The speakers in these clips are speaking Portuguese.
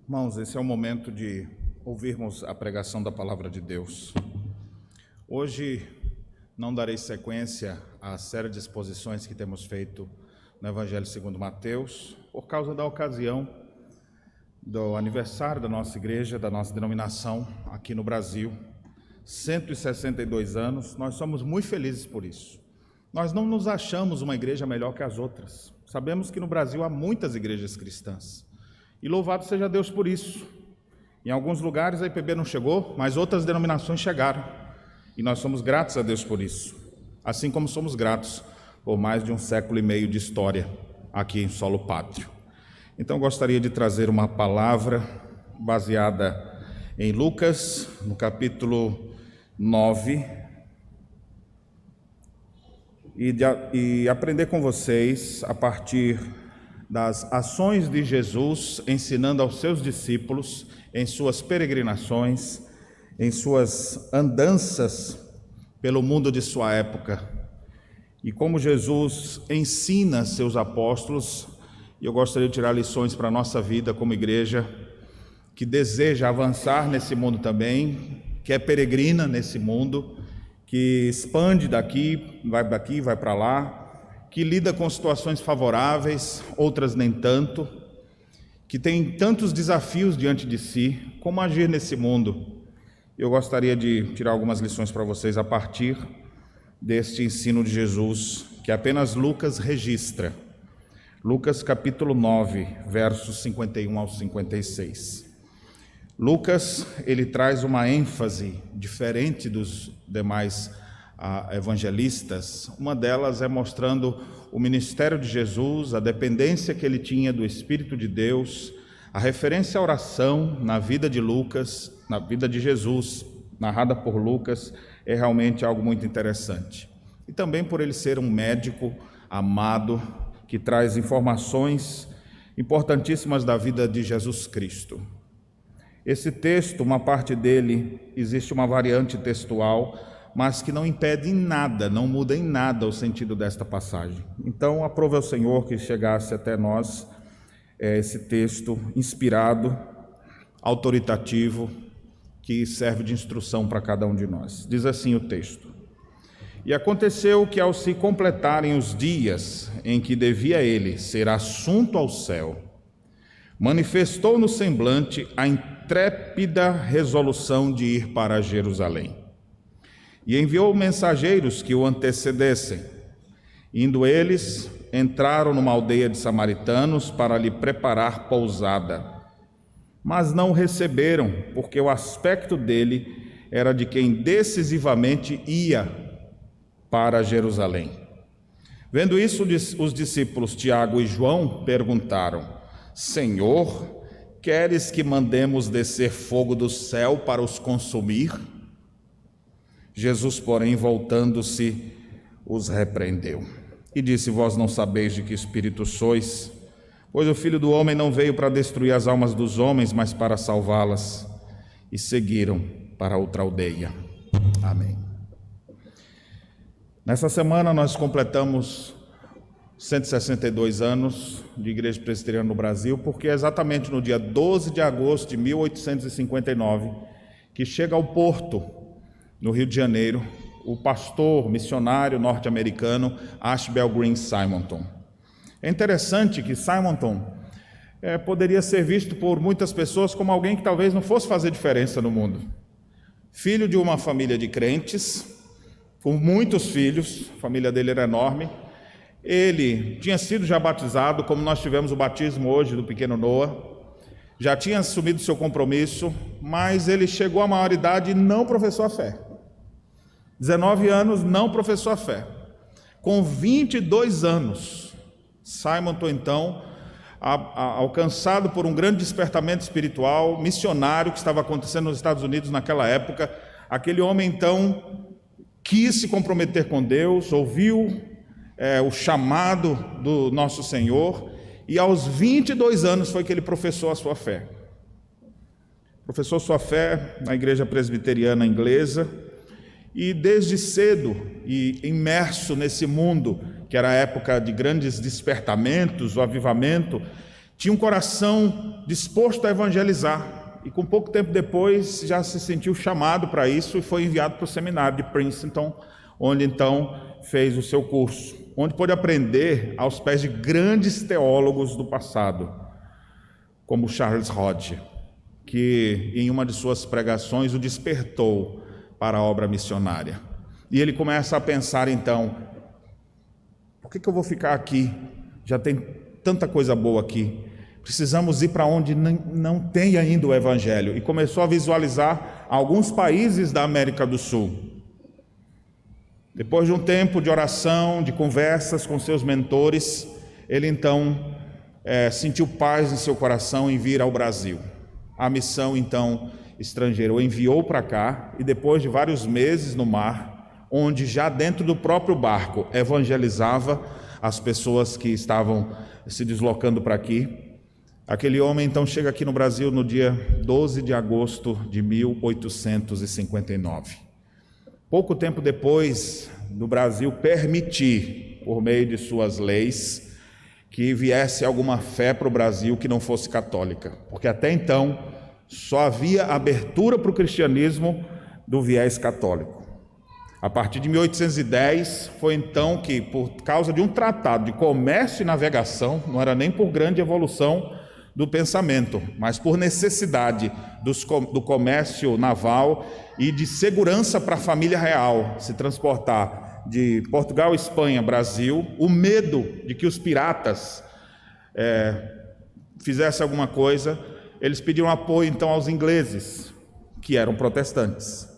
Irmãos, esse é o momento de ouvirmos a pregação da Palavra de Deus. Hoje não darei sequência à série de exposições que temos feito no Evangelho segundo Mateus, por causa da ocasião do aniversário da nossa igreja, da nossa denominação aqui no Brasil. 162 anos, nós somos muito felizes por isso. Nós não nos achamos uma igreja melhor que as outras. Sabemos que no Brasil há muitas igrejas cristãs. E louvado seja Deus por isso. Em alguns lugares a IPB não chegou, mas outras denominações chegaram. E nós somos gratos a Deus por isso. Assim como somos gratos por mais de 1,5 século de história aqui em solo pátrio. Então gostaria de trazer uma palavra baseada em Lucas, no capítulo 9, e aprender com vocês a partir das ações de Jesus, ensinando aos seus discípulos em suas peregrinações, em suas andanças pelo mundo de sua época, e como Jesus ensina seus apóstolos. E eu gostaria de tirar lições para a nossa vida como igreja, que deseja avançar nesse mundo também, que é peregrina nesse mundo, que expande daqui, vai para lá, que lida com situações favoráveis, outras nem tanto, que tem tantos desafios diante de si, como agir nesse mundo. Eu gostaria de tirar algumas lições para vocês a partir deste ensino de Jesus, que apenas Lucas registra. Lucas capítulo 9, versos 51 ao 56. Lucas, ele traz uma ênfase diferente dos demais evangelistas. Uma delas é mostrando o ministério de Jesus, a dependência que ele tinha do Espírito de Deus, a referência à oração na vida de Lucas, na vida de Jesus, narrada por Lucas, é realmente algo muito interessante. E também por ele ser um médico amado, que traz informações importantíssimas da vida de Jesus Cristo. Esse texto, uma parte dele, existe uma variante textual, mas que não impede em nada, não muda em nada o sentido desta passagem. Então, aprove ao Senhor que chegasse até nós esse texto inspirado, autoritativo, que serve de instrução para cada um de nós. Diz assim o texto: E aconteceu que, ao se completarem os dias em que devia ele ser assunto ao céu, manifestou no semblante a intrépida resolução de ir para Jerusalém. E enviou mensageiros que o antecedessem. Indo eles, entraram numa aldeia de samaritanos para lhe preparar pousada. Mas não o receberam, porque o aspecto dele era de quem decisivamente ia para Jerusalém. Vendo isso, os discípulos Tiago e João perguntaram: Senhor, queres que mandemos descer fogo do céu para os consumir? Jesus, porém, voltando-se, os repreendeu e disse: Vós não sabeis de que espírito sois, pois o Filho do Homem não veio para destruir as almas dos homens, mas para salvá-las. E seguiram para outra aldeia. Amém. Nessa semana nós completamos 162 anos de Igreja Presbiteriana no Brasil, porque é exatamente no dia 12 de agosto de 1859 que chega ao Porto, no Rio de Janeiro, o pastor missionário norte-americano Ashbel Green Simonton. É interessante que Simonton poderia ser visto por muitas pessoas como alguém que talvez não fosse fazer diferença no mundo. Filho de uma família de crentes, com muitos filhos, a família dele era enorme. Ele tinha sido já batizado, como nós tivemos o batismo hoje do pequeno Noah, já tinha assumido seu compromisso, mas ele chegou à maioridade e não professou a fé. 19 anos, não professou a fé. Com 22 anos, Simonton, então, alcançado por um grande despertamento espiritual, missionário que estava acontecendo nos Estados Unidos naquela época, aquele homem, então, quis se comprometer com Deus, ouviu o chamado do nosso Senhor, e aos 22 anos foi que ele professou a sua fé. Professou sua fé na igreja presbiteriana inglesa, e desde cedo, e imerso nesse mundo, que era a época de grandes despertamentos, o avivamento, tinha um coração disposto a evangelizar, e com pouco tempo depois já se sentiu chamado para isso e foi enviado para o seminário de Princeton, onde então fez o seu curso, onde pôde aprender aos pés de grandes teólogos do passado, como Charles Hodge, que em uma de suas pregações o despertou para a obra missionária. E ele começa a pensar então, por que eu vou ficar aqui? Já tem tanta coisa boa aqui. Precisamos ir para onde não tem ainda o Evangelho. E começou a visualizar alguns países da América do Sul. Depois de um tempo de oração, de conversas com seus mentores, ele então sentiu paz em seu coração em vir ao Brasil. A missão então estrangeira o enviou para cá, e depois de vários meses no mar, onde já dentro do próprio barco evangelizava as pessoas que estavam se deslocando para aqui, aquele homem então chega aqui no Brasil no dia 12 de agosto de 1859. Pouco tempo depois do Brasil permitir, por meio de suas leis, que viesse alguma fé para o Brasil que não fosse católica, porque até então só havia abertura para o cristianismo do viés católico. A partir de 1810 foi então que, por causa de um tratado de comércio e navegação, não era nem por grande evolução do pensamento, mas por necessidade do comércio naval e de segurança para a família real se transportar de Portugal, Espanha, Brasil, o medo de que os piratas fizessem alguma coisa, eles pediram apoio então aos ingleses, que eram protestantes.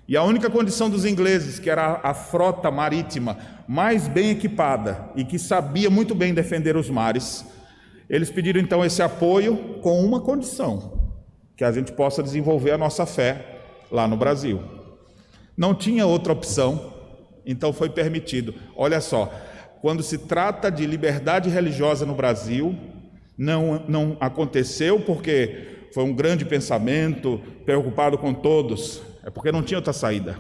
E a única condição dos ingleses, que era a frota marítima mais bem equipada e que sabia muito bem defender os mares, eles pediram então esse apoio com uma condição, que a gente possa desenvolver a nossa fé lá no Brasil. Não tinha outra opção, então foi permitido. Olha só, quando se trata de liberdade religiosa no Brasil, não aconteceu porque foi um grande pensamento, preocupado com todos, é porque não tinha outra saída.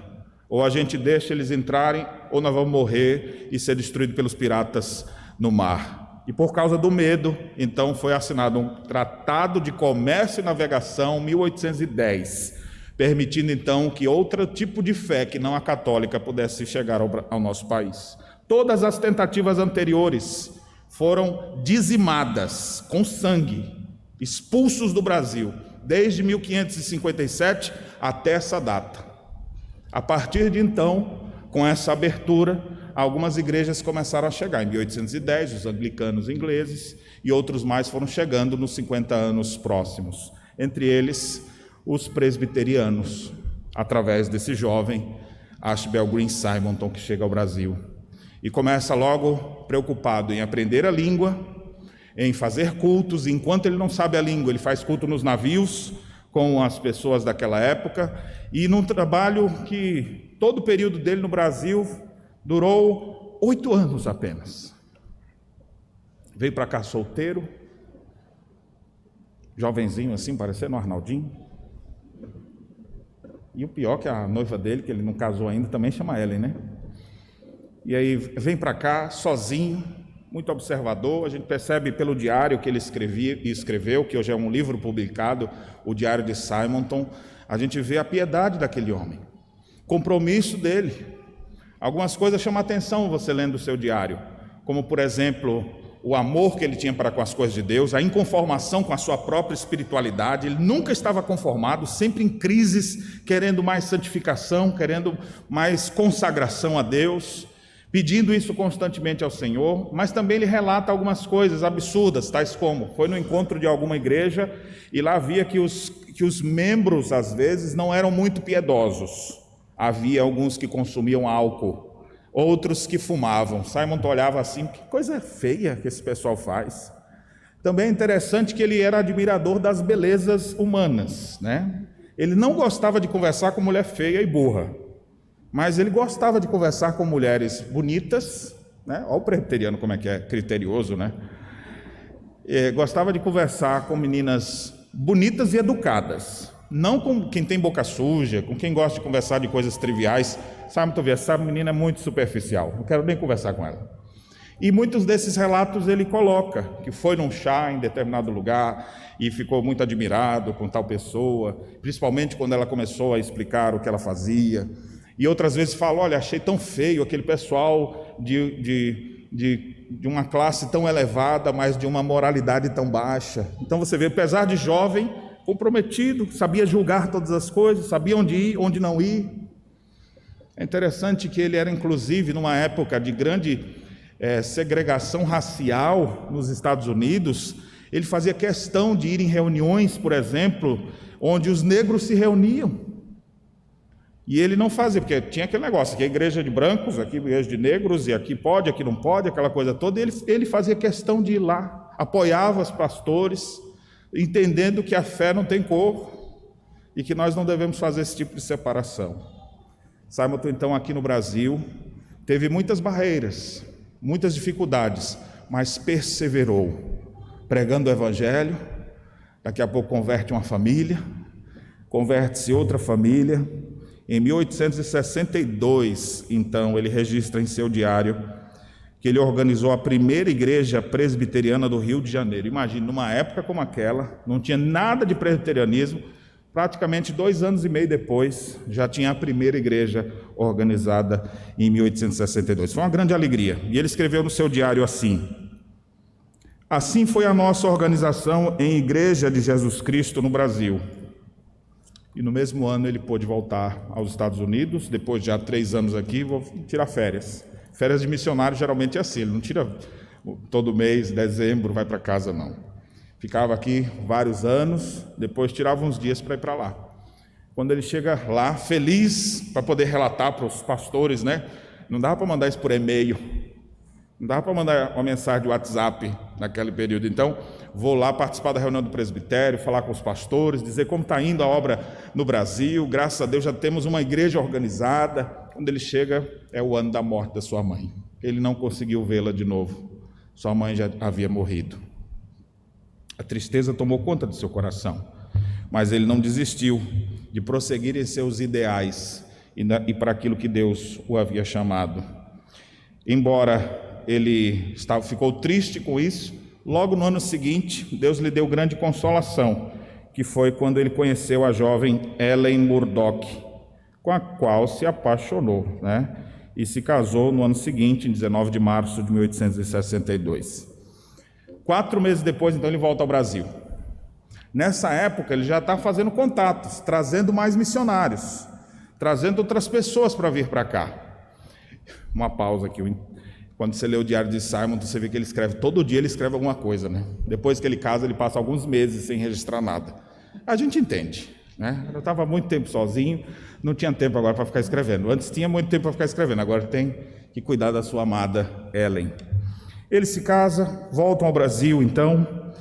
Ou a gente deixa eles entrarem, ou nós vamos morrer e ser destruídos pelos piratas no mar. E por causa do medo, então foi assinado um Tratado de Comércio e Navegação, 1810, permitindo então que outro tipo de fé, que não a católica, pudesse chegar ao nosso país. Todas as tentativas anteriores foram dizimadas com sangue, expulsos do Brasil, desde 1557 até essa data. A partir de então, com essa abertura, algumas igrejas começaram a chegar. Em 1810, os anglicanos ingleses, e outros mais foram chegando nos 50 anos próximos. Entre eles, os presbiterianos, através desse jovem, Ashbel Green Simonton, que chega ao Brasil. E começa logo preocupado em aprender a língua, em fazer cultos. Enquanto ele não sabe a língua, ele faz culto nos navios, com as pessoas daquela época, e num trabalho que todo o período dele no Brasil durou 8 anos apenas. Veio para cá solteiro, jovenzinho assim, parecendo um Arnaldinho. E o pior que a noiva dele, que ele não casou ainda, também chama Ellen, né? E aí vem para cá sozinho, muito observador. A gente percebe pelo diário que ele escreveu, que hoje é um livro publicado, o Diário de Simonton. A gente vê a piedade daquele homem, compromisso dele. Algumas coisas chamam a atenção você lendo o seu diário, como por exemplo, o amor que ele tinha para com as coisas de Deus, a inconformação com a sua própria espiritualidade. Ele nunca estava conformado, sempre em crises, querendo mais santificação, querendo mais consagração a Deus, pedindo isso constantemente ao Senhor. Mas também ele relata algumas coisas absurdas, tais como, foi no encontro de alguma igreja e lá via que os membros às vezes não eram muito piedosos. Havia alguns que consumiam álcool, outros que fumavam. Simonton olhava assim, que coisa feia que esse pessoal faz. Também é interessante que ele era admirador das belezas humanas, né? Ele não gostava de conversar com mulher feia e burra, mas ele gostava de conversar com mulheres bonitas, né? Olha o presbiteriano como é que é criterioso, né? Gostava de conversar com meninas bonitas e educadas, não com quem tem boca suja, com quem gosta de conversar de coisas triviais. Sabe, essa menina é muito superficial, não quero nem conversar com ela. E muitos desses relatos ele coloca, que foi num chá em determinado lugar e ficou muito admirado com tal pessoa, principalmente quando ela começou a explicar o que ela fazia. E outras vezes fala, olha, achei tão feio aquele pessoal de uma classe tão elevada, mas de uma moralidade tão baixa. Então você vê, apesar de jovem, comprometido, sabia julgar todas as coisas, sabia onde ir, onde não ir. É interessante que ele era, inclusive, numa época de grande segregação racial nos Estados Unidos, ele fazia questão de ir em reuniões, por exemplo, onde os negros se reuniam. E ele não fazia, porque tinha aquele negócio, aqui é igreja de brancos, aqui é igreja de negros, e aqui pode, aqui não pode, aquela coisa toda. E ele fazia questão de ir lá, apoiava os pastores, entendendo que a fé não tem cor e que nós não devemos fazer esse tipo de separação. Simonton, então, aqui no Brasil, teve muitas barreiras, muitas dificuldades, mas perseverou, pregando o Evangelho. Daqui a pouco converte uma família, converte-se outra família. Em 1862, então, ele registra em seu diário que ele organizou a primeira igreja presbiteriana do Rio de Janeiro. Imagine, numa época como aquela, não tinha nada de presbiterianismo, praticamente 2 anos e meio depois, já tinha a primeira igreja organizada em 1862. Foi uma grande alegria. E ele escreveu no seu diário assim: assim foi a nossa organização em Igreja de Jesus Cristo no Brasil. E no mesmo ano ele pôde voltar aos Estados Unidos, depois de já 3 anos aqui, vou tirar férias. Férias de missionário geralmente é assim, ele não tira todo mês, dezembro, vai para casa não. Ficava aqui vários anos, depois tirava uns dias para ir para lá. Quando ele chega lá, feliz para poder relatar para os pastores, né? Não dava para mandar isso por e-mail, não dava para mandar uma mensagem de WhatsApp naquele período. Então, vou lá participar da reunião do presbitério, falar com os pastores, dizer como está indo a obra no Brasil. Graças a Deus já temos uma igreja organizada. Quando ele chega, é o ano da morte da sua mãe. Ele não conseguiu vê-la de novo. Sua mãe já havia morrido. A tristeza tomou conta do seu coração, mas ele não desistiu de prosseguir em seus ideais e para aquilo que Deus o havia chamado. Embora ele ficou triste com isso, logo no ano seguinte, Deus lhe deu grande consolação, que foi quando ele conheceu a jovem Ellen Murdoch, com a qual se apaixonou, né? E se casou no ano seguinte, em 19 de março de 1862. 4 meses depois, então, ele volta ao Brasil. Nessa época, ele já está fazendo contatos, trazendo mais missionários, trazendo outras pessoas para vir para cá. Uma pausa aqui. Quando você lê o diário de Simonton, você vê que ele escreve, todo dia ele escreve alguma coisa, né? Depois que ele casa, ele passa alguns meses sem registrar nada. A gente entende, né? Eu estava muito tempo sozinho, não tinha tempo agora para ficar escrevendo. Antes tinha muito tempo para ficar escrevendo, agora tem que cuidar da sua amada Ellen. Ele se casa, voltam ao Brasil, então,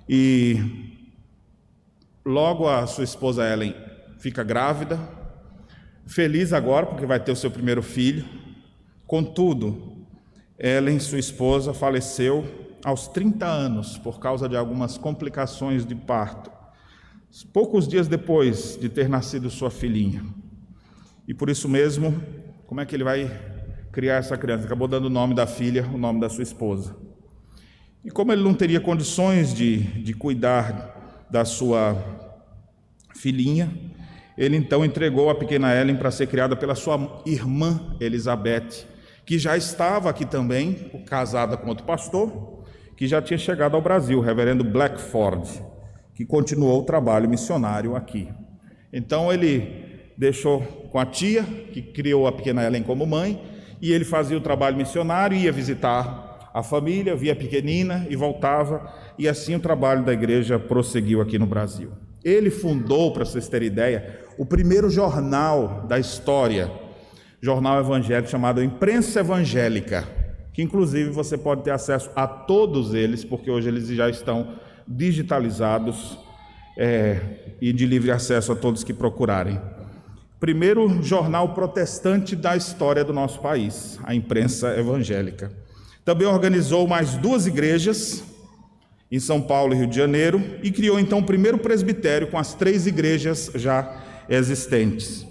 e logo a sua esposa Ellen fica grávida, feliz agora, porque vai ter o seu primeiro filho. Contudo, Ellen, sua esposa, faleceu aos 30 anos por causa de algumas complicações de parto, poucos dias depois de ter nascido sua filhinha. E por isso mesmo, como é que ele vai criar essa criança? Acabou dando o nome da filha, o nome da sua esposa. E como ele não teria condições de cuidar da sua filhinha, ele então entregou a pequena Ellen para ser criada pela sua irmã Elizabeth, que já estava aqui também, casada com outro pastor, que já tinha chegado ao Brasil, o reverendo Blackford, que continuou o trabalho missionário aqui. Então ele deixou com a tia, que criou a pequena Ellen como mãe, e ele fazia o trabalho missionário, ia visitar a família, via pequenina e voltava, e assim o trabalho da igreja prosseguiu aqui no Brasil. Ele fundou, para vocês terem ideia, o primeiro jornal da história, jornal evangélico chamado Imprensa Evangélica, que inclusive você pode ter acesso a todos eles, porque hoje eles já estão digitalizados e de livre acesso a todos que procurarem. Primeiro jornal protestante da história do nosso país, a Imprensa Evangélica. Também organizou mais 2 igrejas, em São Paulo e Rio de Janeiro, e criou então o primeiro presbitério com as 3 igrejas já existentes.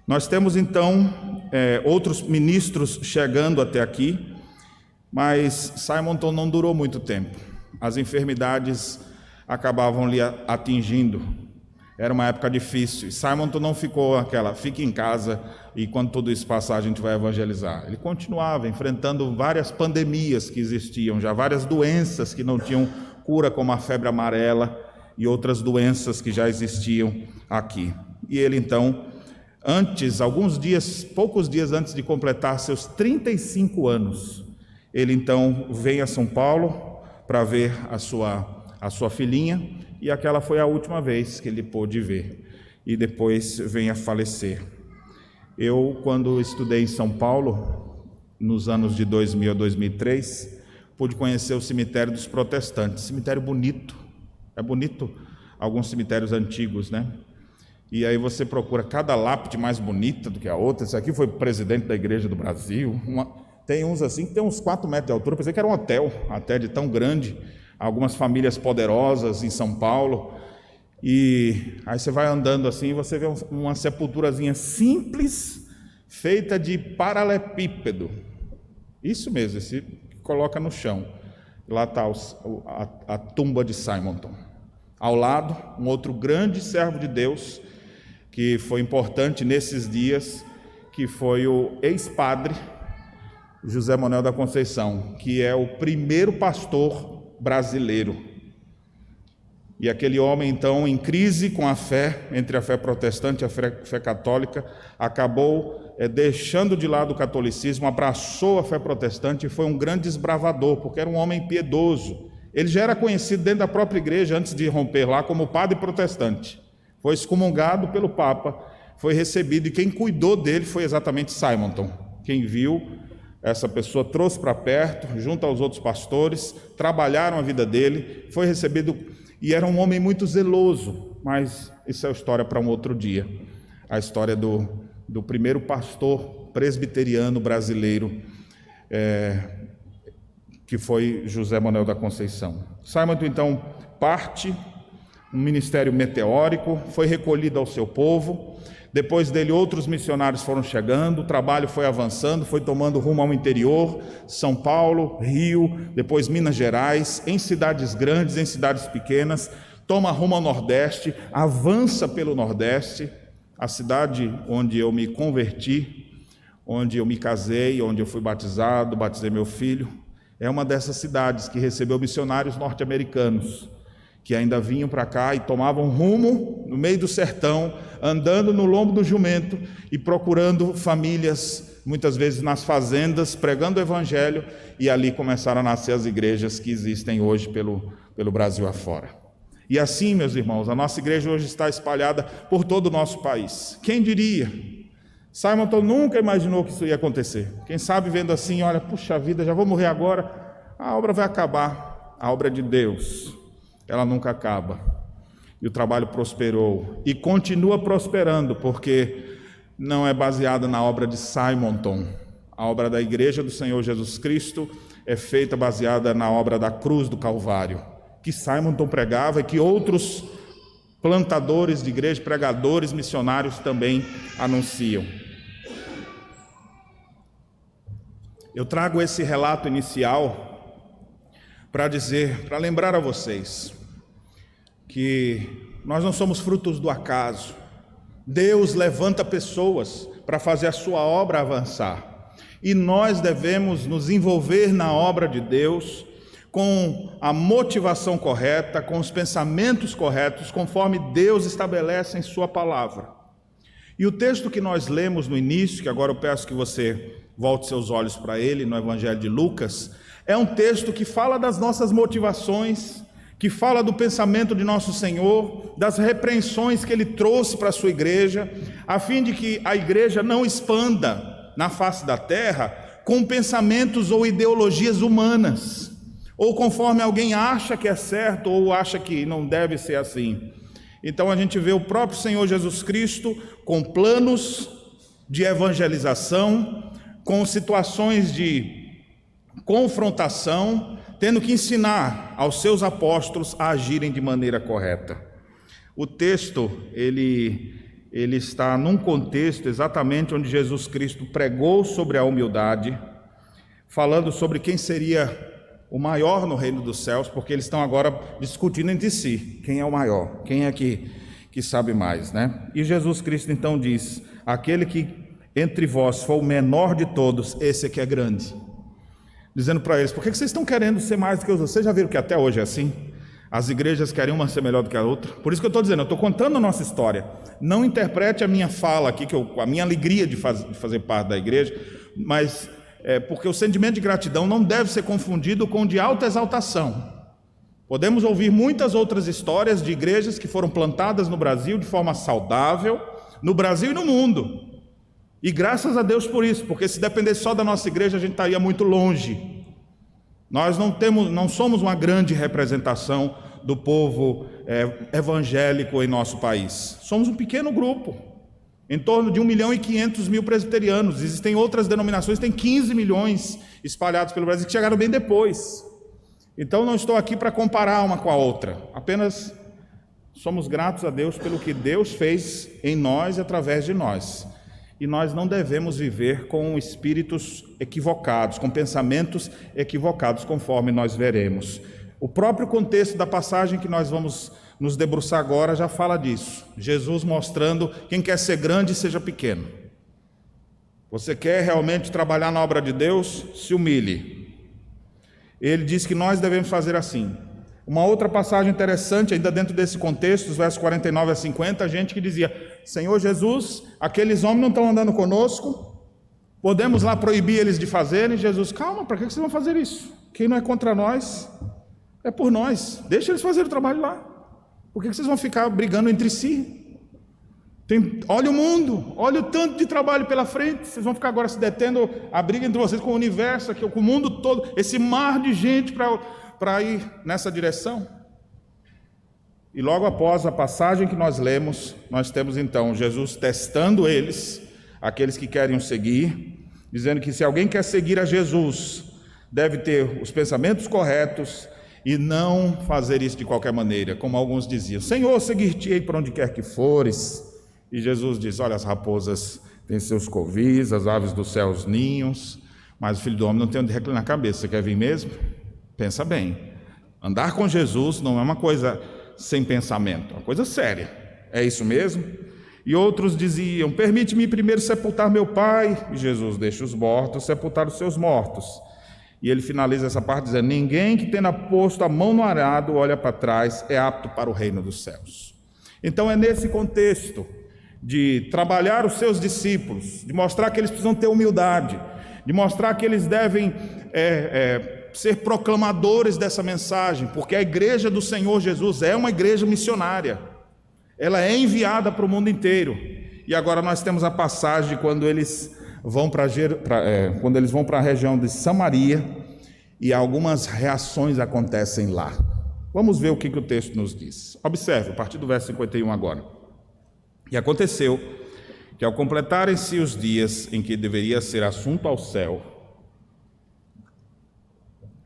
Nós temos então outros ministros chegando até aqui, Mas Simonton não durou muito tempo. As enfermidades acabavam lhe atingindo. Era uma época difícil. Simonton não ficou fique em casa e quando tudo isso passar a gente vai evangelizar. Ele continuava enfrentando várias pandemias que existiam já, várias doenças que não tinham cura, como a febre amarela e outras doenças que já existiam aqui. E ele então, poucos dias antes de completar seus 35 anos, ele então vem a São Paulo para ver a sua filhinha, e aquela foi a última vez que ele pôde ver, e depois vem a falecer. Eu, quando estudei em São Paulo, nos anos de 2000 a 2003, pude conhecer o cemitério dos protestantes, cemitério bonito, é bonito, alguns cemitérios antigos, né? E aí você procura cada lápide mais bonita do que a outra. Esse aqui foi presidente da Igreja do Brasil, tem uns assim que tem uns 4 metros de altura, pensei que era um hotel, até de tão grande, algumas famílias poderosas em São Paulo, e aí você vai andando assim e você vê uma sepulturazinha simples, feita de paralelepípedo, isso mesmo, esse coloca no chão, lá está a tumba de Simonton, ao lado um outro grande servo de Deus, que foi importante nesses dias, que foi o ex-padre José Manuel da Conceição, que é o primeiro pastor brasileiro. E aquele homem, então, em crise com a fé, entre a fé protestante e a fé católica, acabou deixando de lado o catolicismo, abraçou a fé protestante e foi um grande desbravador, porque era um homem piedoso. Ele já era conhecido dentro da própria igreja, antes de romper lá, como padre protestante. Foi excomungado pelo Papa, foi recebido, e quem cuidou dele foi exatamente Simonton. Quem viu essa pessoa trouxe para perto, junto aos outros pastores, trabalharam a vida dele, foi recebido, e era um homem muito zeloso, mas isso é história para um outro dia. A história do primeiro pastor presbiteriano brasileiro, que foi José Manuel da Conceição. Simonton, então, parte, um ministério meteórico, foi recolhido ao seu povo. Depois dele, outros missionários foram chegando, o trabalho foi avançando, foi tomando rumo ao interior, São Paulo, Rio, depois Minas Gerais, em cidades grandes, em cidades pequenas, toma rumo ao Nordeste, avança pelo Nordeste, a cidade onde eu me converti, onde eu me casei, onde eu fui batizado, batizei meu filho, é uma dessas cidades que recebeu missionários norte-americanos, que ainda vinham para cá e tomavam rumo no meio do sertão, andando no lombo do jumento e procurando famílias, muitas vezes nas fazendas, pregando o evangelho, e ali começaram a nascer as igrejas que existem hoje pelo Brasil afora. E assim, meus irmãos, a nossa igreja hoje está espalhada por todo o nosso país. Quem diria? Simonton nunca imaginou que isso ia acontecer. Quem sabe vendo assim, olha, puxa vida, já vou morrer agora, a obra vai acabar, a obra de Deus, ela nunca acaba, e o trabalho prosperou, e continua prosperando, porque não é baseada na obra de Simonton, a obra da Igreja do Senhor Jesus Cristo é feita baseada na obra da cruz do Calvário, que Simonton pregava e que outros plantadores de igreja, pregadores, missionários também anunciam. Eu trago esse relato inicial para lembrar a vocês que nós não somos frutos do acaso. Deus levanta pessoas para fazer a sua obra avançar, e nós devemos nos envolver na obra de Deus com a motivação correta, com os pensamentos corretos, conforme Deus estabelece em sua palavra. E o texto que nós lemos no início, que agora eu peço que você volte seus olhos para ele, no Evangelho de Lucas, é um texto que fala das nossas motivações, que fala do pensamento de nosso Senhor, das repreensões que Ele trouxe para a sua igreja, a fim de que a igreja não expanda na face da terra com pensamentos ou ideologias humanas, ou conforme alguém acha que é certo ou acha que não deve ser assim. Então a gente vê o próprio Senhor Jesus Cristo com planos de evangelização, com situações de confrontação, tendo que ensinar aos seus apóstolos a agirem de maneira correta. O texto, ele está num contexto exatamente onde Jesus Cristo pregou sobre a humildade, falando sobre quem seria o maior no reino dos céus, porque eles estão agora discutindo entre si, quem é o maior, quem é que sabe mais, né? E Jesus Cristo então diz: aquele que entre vós for o menor de todos, esse aqui é grande. Dizendo para eles: por que vocês estão querendo ser mais do que os outros? Vocês já viram que até hoje é assim? As igrejas querem uma ser melhor do que a outra. Por isso que eu estou dizendo, eu estou contando a nossa história. Não interprete a minha fala aqui, a minha alegria de fazer parte da igreja, mas porque o sentimento de gratidão não deve ser confundido com o de alta exaltação. Podemos ouvir muitas outras histórias de igrejas que foram plantadas no Brasil de forma saudável, no Brasil e no mundo. E graças a Deus por isso, porque se dependesse só da nossa igreja, a gente estaria muito longe. Nós não somos uma grande representação do povo evangélico em nosso país. Somos um pequeno grupo, em torno de 1.500.000 presbiterianos. Existem outras denominações, tem 15 milhões espalhados pelo Brasil, que chegaram bem depois. Então não estou aqui para comparar uma com a outra, apenas somos gratos a Deus pelo que Deus fez em nós e através de nós. E nós não devemos viver com espíritos equivocados, com pensamentos equivocados, conforme nós veremos. O próprio contexto da passagem que nós vamos nos debruçar agora já fala disso. Jesus mostrando: quem quer ser grande, seja pequeno. Você quer realmente trabalhar na obra de Deus? Se humilhe. Ele diz que nós devemos fazer assim. Uma outra passagem interessante, ainda dentro desse contexto, dos versos 49 a 50, gente que dizia: Senhor Jesus, aqueles homens não estão andando conosco, podemos lá proibir eles de fazerem? Jesus: calma, para que vocês vão fazer isso? Quem não é contra nós, é por nós, deixa eles fazerem o trabalho lá. Por que vocês vão ficar brigando entre si? Olha o mundo, olha o tanto de trabalho pela frente, vocês vão ficar agora se detendo a briga entre vocês com o universo, aqui, com o mundo todo, esse mar de gente para ir nessa direção. E logo após a passagem que nós lemos, nós temos então Jesus testando eles, aqueles que querem o seguir, dizendo que se alguém quer seguir a Jesus, deve ter os pensamentos corretos e não fazer isso de qualquer maneira, como alguns diziam: Senhor, seguir-te-ei por onde quer que fores. E Jesus diz: olha, as raposas têm seus covis, as aves do céu os ninhos, mas o Filho do Homem não tem onde reclinar a cabeça. Você quer vir mesmo? Pensa bem. Andar com Jesus não é uma coisa sem pensamento, é uma coisa séria. É isso mesmo? E outros diziam: permite-me primeiro sepultar meu pai. E Jesus: deixa os mortos sepultar os seus mortos. E ele finaliza essa parte dizendo: ninguém que tenha posto a mão no arado, olha para trás, é apto para o reino dos céus. Então é nesse contexto de trabalhar os seus discípulos, de mostrar que eles precisam ter humildade, de mostrar que eles devem ser proclamadores dessa mensagem, porque a igreja do Senhor Jesus é uma igreja missionária, ela é enviada para o mundo inteiro. E agora nós temos a passagem quando eles vão para a região de Samaria, e algumas reações acontecem lá. Vamos ver o que o texto nos diz. Observe, a partir do verso 51 agora. E aconteceu que, ao completarem-se os dias em que deveria ser assunto ao céu,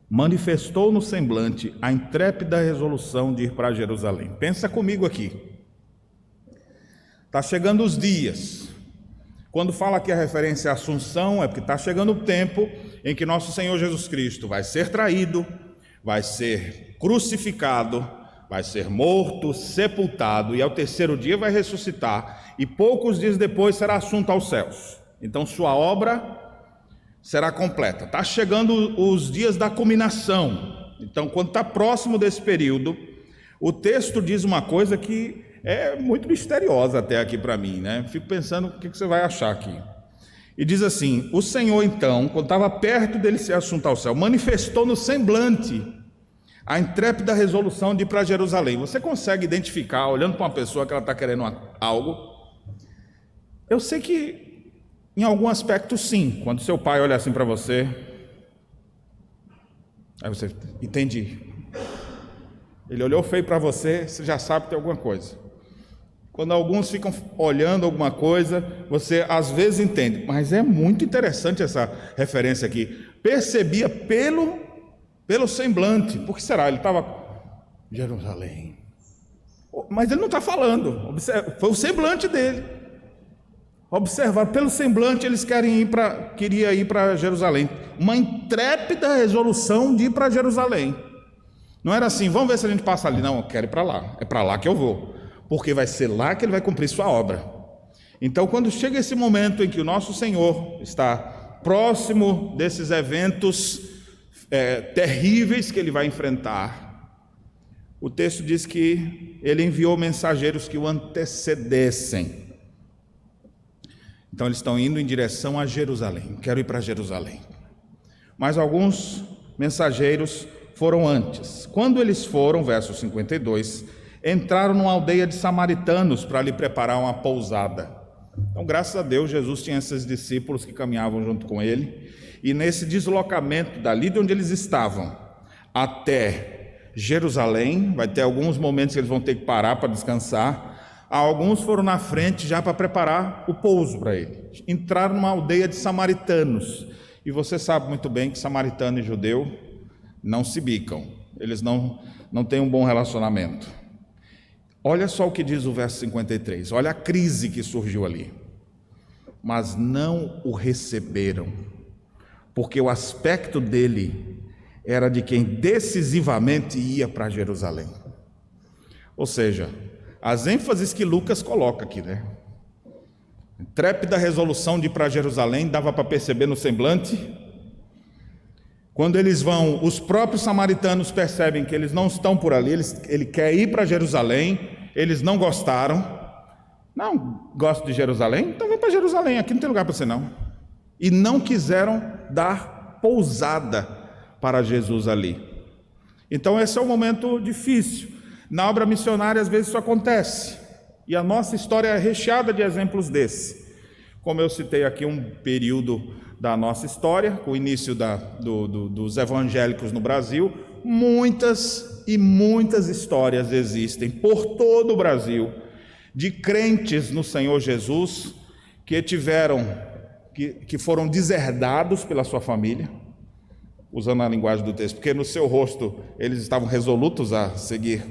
manifestou no semblante a intrépida resolução de ir para Jerusalém. Pensa comigo aqui. Está chegando os dias. Quando fala aqui a referência à Assunção, é porque está chegando o tempo em que nosso Senhor Jesus Cristo vai ser traído, vai ser crucificado, vai ser morto, sepultado, e ao terceiro dia vai ressuscitar, e poucos dias depois será assunto aos céus. Então sua obra será completa. Está chegando os dias da culminação. Então, quando está próximo desse período, o texto diz uma coisa que é muito misteriosa até aqui para mim, né? Fico pensando o que você vai achar aqui. E diz assim: o Senhor então, quando estava perto dele ser assunto ao céu, manifestou no semblante a intrépida resolução de ir para Jerusalém. Você consegue identificar, olhando para uma pessoa, que ela está querendo algo? Eu sei que, em algum aspecto, sim. Quando seu pai olha assim para você, aí você: entendi. Ele olhou feio para você, você já sabe que tem alguma coisa. Quando alguns ficam olhando alguma coisa, você às vezes entende. Mas é muito interessante essa referência aqui. Percebia pelo semblante. Por que será? Ele estava Jerusalém. Mas ele não está falando. Foi o semblante dele. Observar, pelo semblante, eles queriam ir para Jerusalém. Uma intrépida resolução de ir para Jerusalém. Não era assim, vamos ver se a gente passa ali. Não, eu quero ir para lá. É para lá que eu vou. Porque vai ser lá que ele vai cumprir sua obra. Então, quando chega esse momento em que o nosso Senhor está próximo desses eventos terríveis que ele vai enfrentar, o texto diz que ele enviou mensageiros que o antecedessem. Então eles estão indo em direção a Jerusalém. Quero ir para Jerusalém. Mas alguns mensageiros foram antes. Quando eles foram, verso 52, entraram numa aldeia de samaritanos para lhe preparar uma pousada. Então, graças a Deus, Jesus tinha esses discípulos que caminhavam junto com ele. E nesse deslocamento dali de onde eles estavam até Jerusalém, vai ter alguns momentos que eles vão ter que parar para descansar. Alguns foram na frente já para preparar o pouso para ele. Entraram numa aldeia de samaritanos. E você sabe muito bem que samaritano e judeu não se bicam. Eles não têm um bom relacionamento. Olha só o que diz o verso 53. Olha a crise que surgiu ali. Mas não o receberam, porque o aspecto dele era de quem decisivamente ia para Jerusalém. Ou seja, as ênfases que Lucas coloca aqui, né? Intrépida resolução de ir para Jerusalém, dava para perceber no semblante. Quando eles vão, os próprios samaritanos percebem que eles não estão por ali, ele quer ir para Jerusalém, eles não gostaram. Não gosto de Jerusalém? Então vem para Jerusalém, aqui não tem lugar para você não. E não quiseram dar pousada para Jesus ali. Então esse é um momento difícil. Na obra missionária, às vezes, isso acontece. E a nossa história é recheada de exemplos desse. Como eu citei aqui um período da nossa história, com o início dos evangélicos no Brasil, muitas e muitas histórias existem por todo o Brasil, de crentes no Senhor Jesus, que foram deserdados pela sua família, usando a linguagem do texto, porque no seu rosto eles estavam resolutos a seguir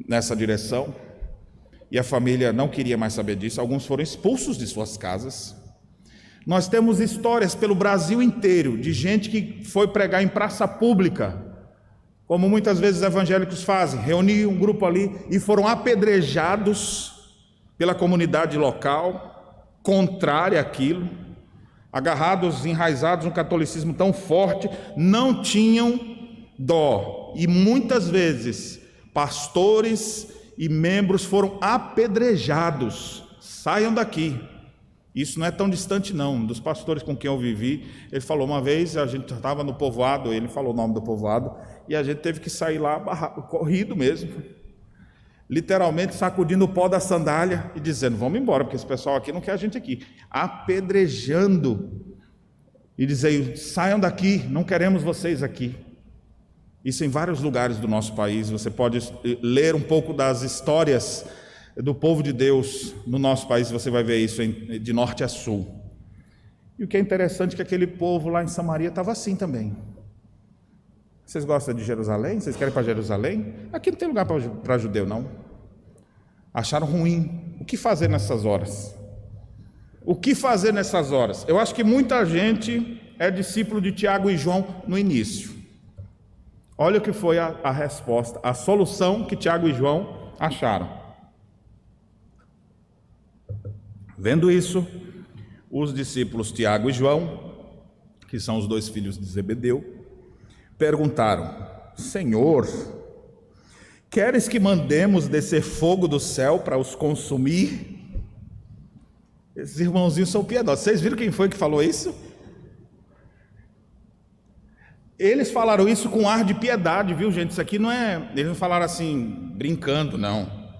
nessa direção, e a família não queria mais saber disso. Alguns foram expulsos de suas casas. Nós temos histórias pelo Brasil inteiro, de gente que foi pregar em praça pública, como muitas vezes os evangélicos fazem, reunir um grupo ali e foram apedrejados pela comunidade local, contrária àquilo, agarrados, enraizados no catolicismo tão forte, não tinham dó, e muitas vezes pastores e membros foram apedrejados. Saiam daqui. Isso não é tão distante não. Um dos pastores com quem eu vivi, ele falou uma vez, a gente estava no povoado, ele falou o nome do povoado, e a gente teve que sair lá, corrido mesmo, literalmente sacudindo o pó da sandália e dizendo, vamos embora, porque esse pessoal aqui não quer a gente aqui, apedrejando, e dizendo, saiam daqui, não queremos vocês aqui. Isso em vários lugares do nosso país. Você pode ler um pouco das histórias do povo de Deus no nosso país, você vai ver isso de norte a sul. E o que é interessante é que aquele povo lá em Samaria estava assim também. Vocês gostam de Jerusalém? Vocês querem ir para Jerusalém? Aqui não tem lugar para judeu não. Acharam ruim. O que fazer nessas horas? O que fazer nessas horas? Eu acho que muita gente é discípulo de Tiago e João no início. Olha o que foi a resposta, a solução que Tiago e João acharam. Vendo isso, os discípulos Tiago e João, que são os dois filhos de Zebedeu, perguntaram, Senhor, queres que mandemos descer fogo do céu para os consumir? Esses irmãozinhos são piedosos. Vocês viram quem foi que falou isso? Eles falaram isso com ar de piedade, viu gente? Isso aqui não é... Eles não falaram assim, brincando, não.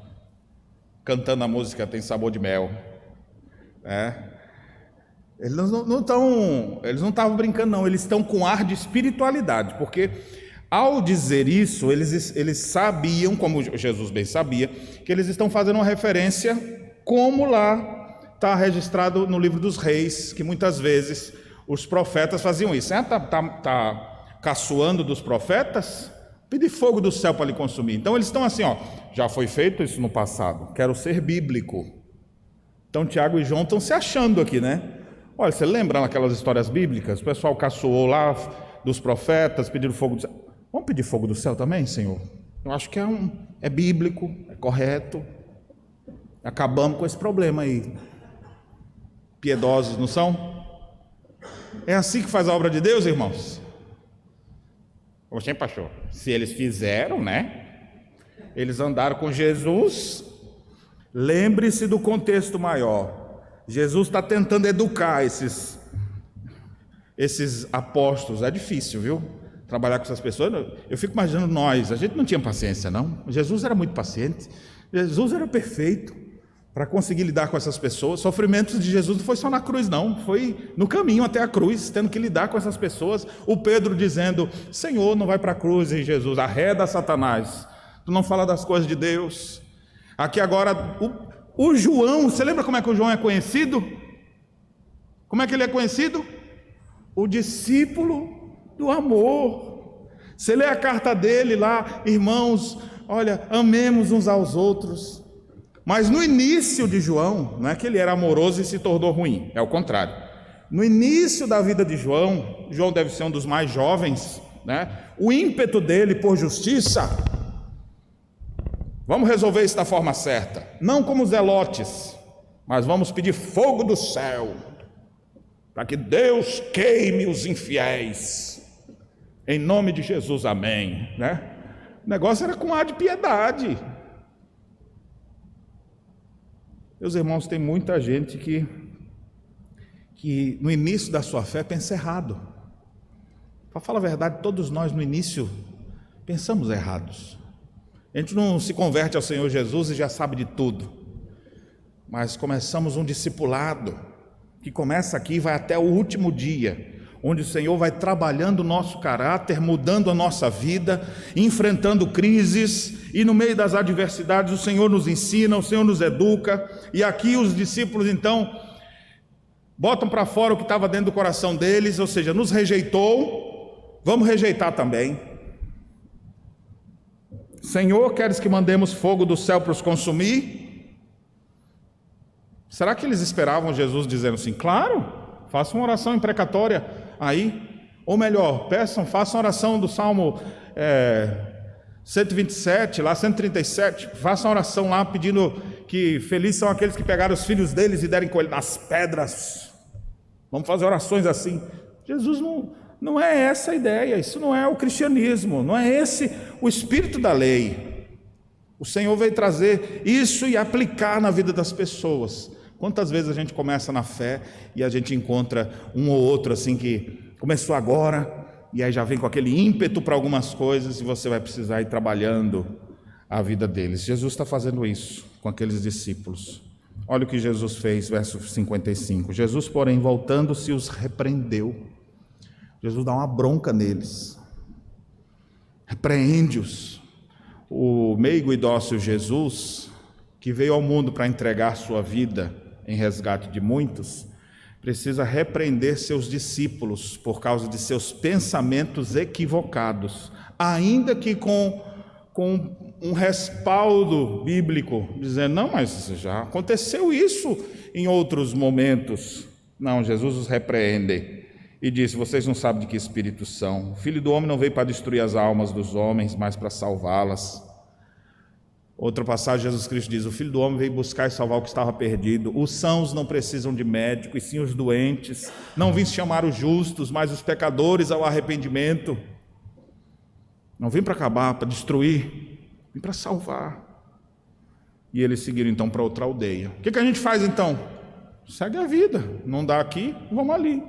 Cantando a música Tem Sabor de Mel. Eles não estavam brincando, não. Eles estão com ar de espiritualidade, porque ao dizer isso, eles sabiam, como Jesus bem sabia, que eles estão fazendo uma referência, como lá está registrado no livro dos reis, que muitas vezes os profetas faziam isso. Tá caçoando dos profetas? Pedir fogo do céu para lhe consumir. Então eles estão assim, já foi feito isso no passado, quero ser bíblico. Então Tiago e João estão se achando aqui, né? Olha, você lembra naquelas histórias bíblicas? O pessoal caçoou lá dos profetas, pediram fogo do céu. Vamos pedir fogo do céu também, Senhor? Eu acho que é bíblico, é correto. Acabamos com esse problema aí. Piedosos, não são? É assim que faz a obra de Deus, irmãos? Oxê, pastor, se eles fizeram, né? Eles andaram com Jesus. Lembre-se do contexto maior. Jesus está tentando educar esses apóstolos. É difícil, viu? Trabalhar com essas pessoas. Eu fico imaginando nós. A gente não tinha paciência, não. Jesus era muito paciente. Jesus era perfeito para conseguir lidar com essas pessoas. O sofrimento de Jesus não foi só na cruz, não. Foi no caminho até a cruz, tendo que lidar com essas pessoas. O Pedro dizendo: Senhor, não vai para a cruz, hein, Jesus? Arreda Satanás. Tu não fala das coisas de Deus. Aqui agora, o João, você lembra como é que o João é conhecido? Como é que ele é conhecido? O discípulo do amor. Você lê a carta dele lá, irmãos, olha, amemos uns aos outros. Mas no início de João, não é que ele era amoroso e se tornou ruim, é o contrário. No início da vida de João, João deve ser um dos mais jovens, né? O ímpeto dele por justiça. Vamos resolver isso da forma certa, não como zelotes, mas vamos pedir fogo do céu, para que Deus queime os infiéis, em nome de Jesus, amém, né? O negócio era com ar de piedade. Meus irmãos, tem muita gente que no início da sua fé pensa errado. Para falar a verdade, todos nós no início pensamos errados. A gente não se converte ao Senhor Jesus e já sabe de tudo, mas começamos um discipulado que começa aqui e vai até o último dia, onde o Senhor vai trabalhando o nosso caráter, mudando a nossa vida, enfrentando crises, e no meio das adversidades o Senhor nos ensina, o Senhor nos educa, e aqui os discípulos então botam para fora o que estava dentro do coração deles, ou seja, nos rejeitou, vamos rejeitar também. Senhor, queres que mandemos fogo do céu para os consumir? Será que eles esperavam Jesus dizendo assim, claro, façam uma oração imprecatória aí, ou melhor, façam oração do Salmo 127, lá 137, façam oração lá pedindo que felizes são aqueles que pegaram os filhos deles e derem com ele nas pedras. Vamos fazer orações assim. Jesus não é essa a ideia, isso não é o cristianismo, não é esse o espírito da lei. O Senhor veio trazer isso e aplicar na vida das pessoas. Quantas vezes a gente começa na fé e a gente encontra um ou outro assim que começou agora e aí já vem com aquele ímpeto para algumas coisas e você vai precisar ir trabalhando a vida deles. Jesus está fazendo isso com aqueles discípulos. Olha o que Jesus fez, verso 55. Jesus, porém, voltando-se, os repreendeu. Jesus dá uma bronca neles, repreende-os. O meigo e dócil Jesus, que veio ao mundo para entregar sua vida em resgate de muitos, precisa repreender seus discípulos por causa de seus pensamentos equivocados, ainda que com um respaldo bíblico, dizendo, não, mas já aconteceu isso em outros momentos. Não, Jesus os repreende e disse, vocês não sabem de que espírito são. O Filho do Homem não veio para destruir as almas dos homens, mas para salvá-las. Outra passagem, Jesus Cristo diz, o Filho do Homem veio buscar e salvar o que estava perdido. Os sãos não precisam de médico, e sim os doentes. Não vim chamar os justos, mas os pecadores ao arrependimento. Não vim para acabar, para destruir, vim para salvar. E eles seguiram então para outra aldeia. O que a gente faz então? Segue a vida, não dá aqui, vamos ali.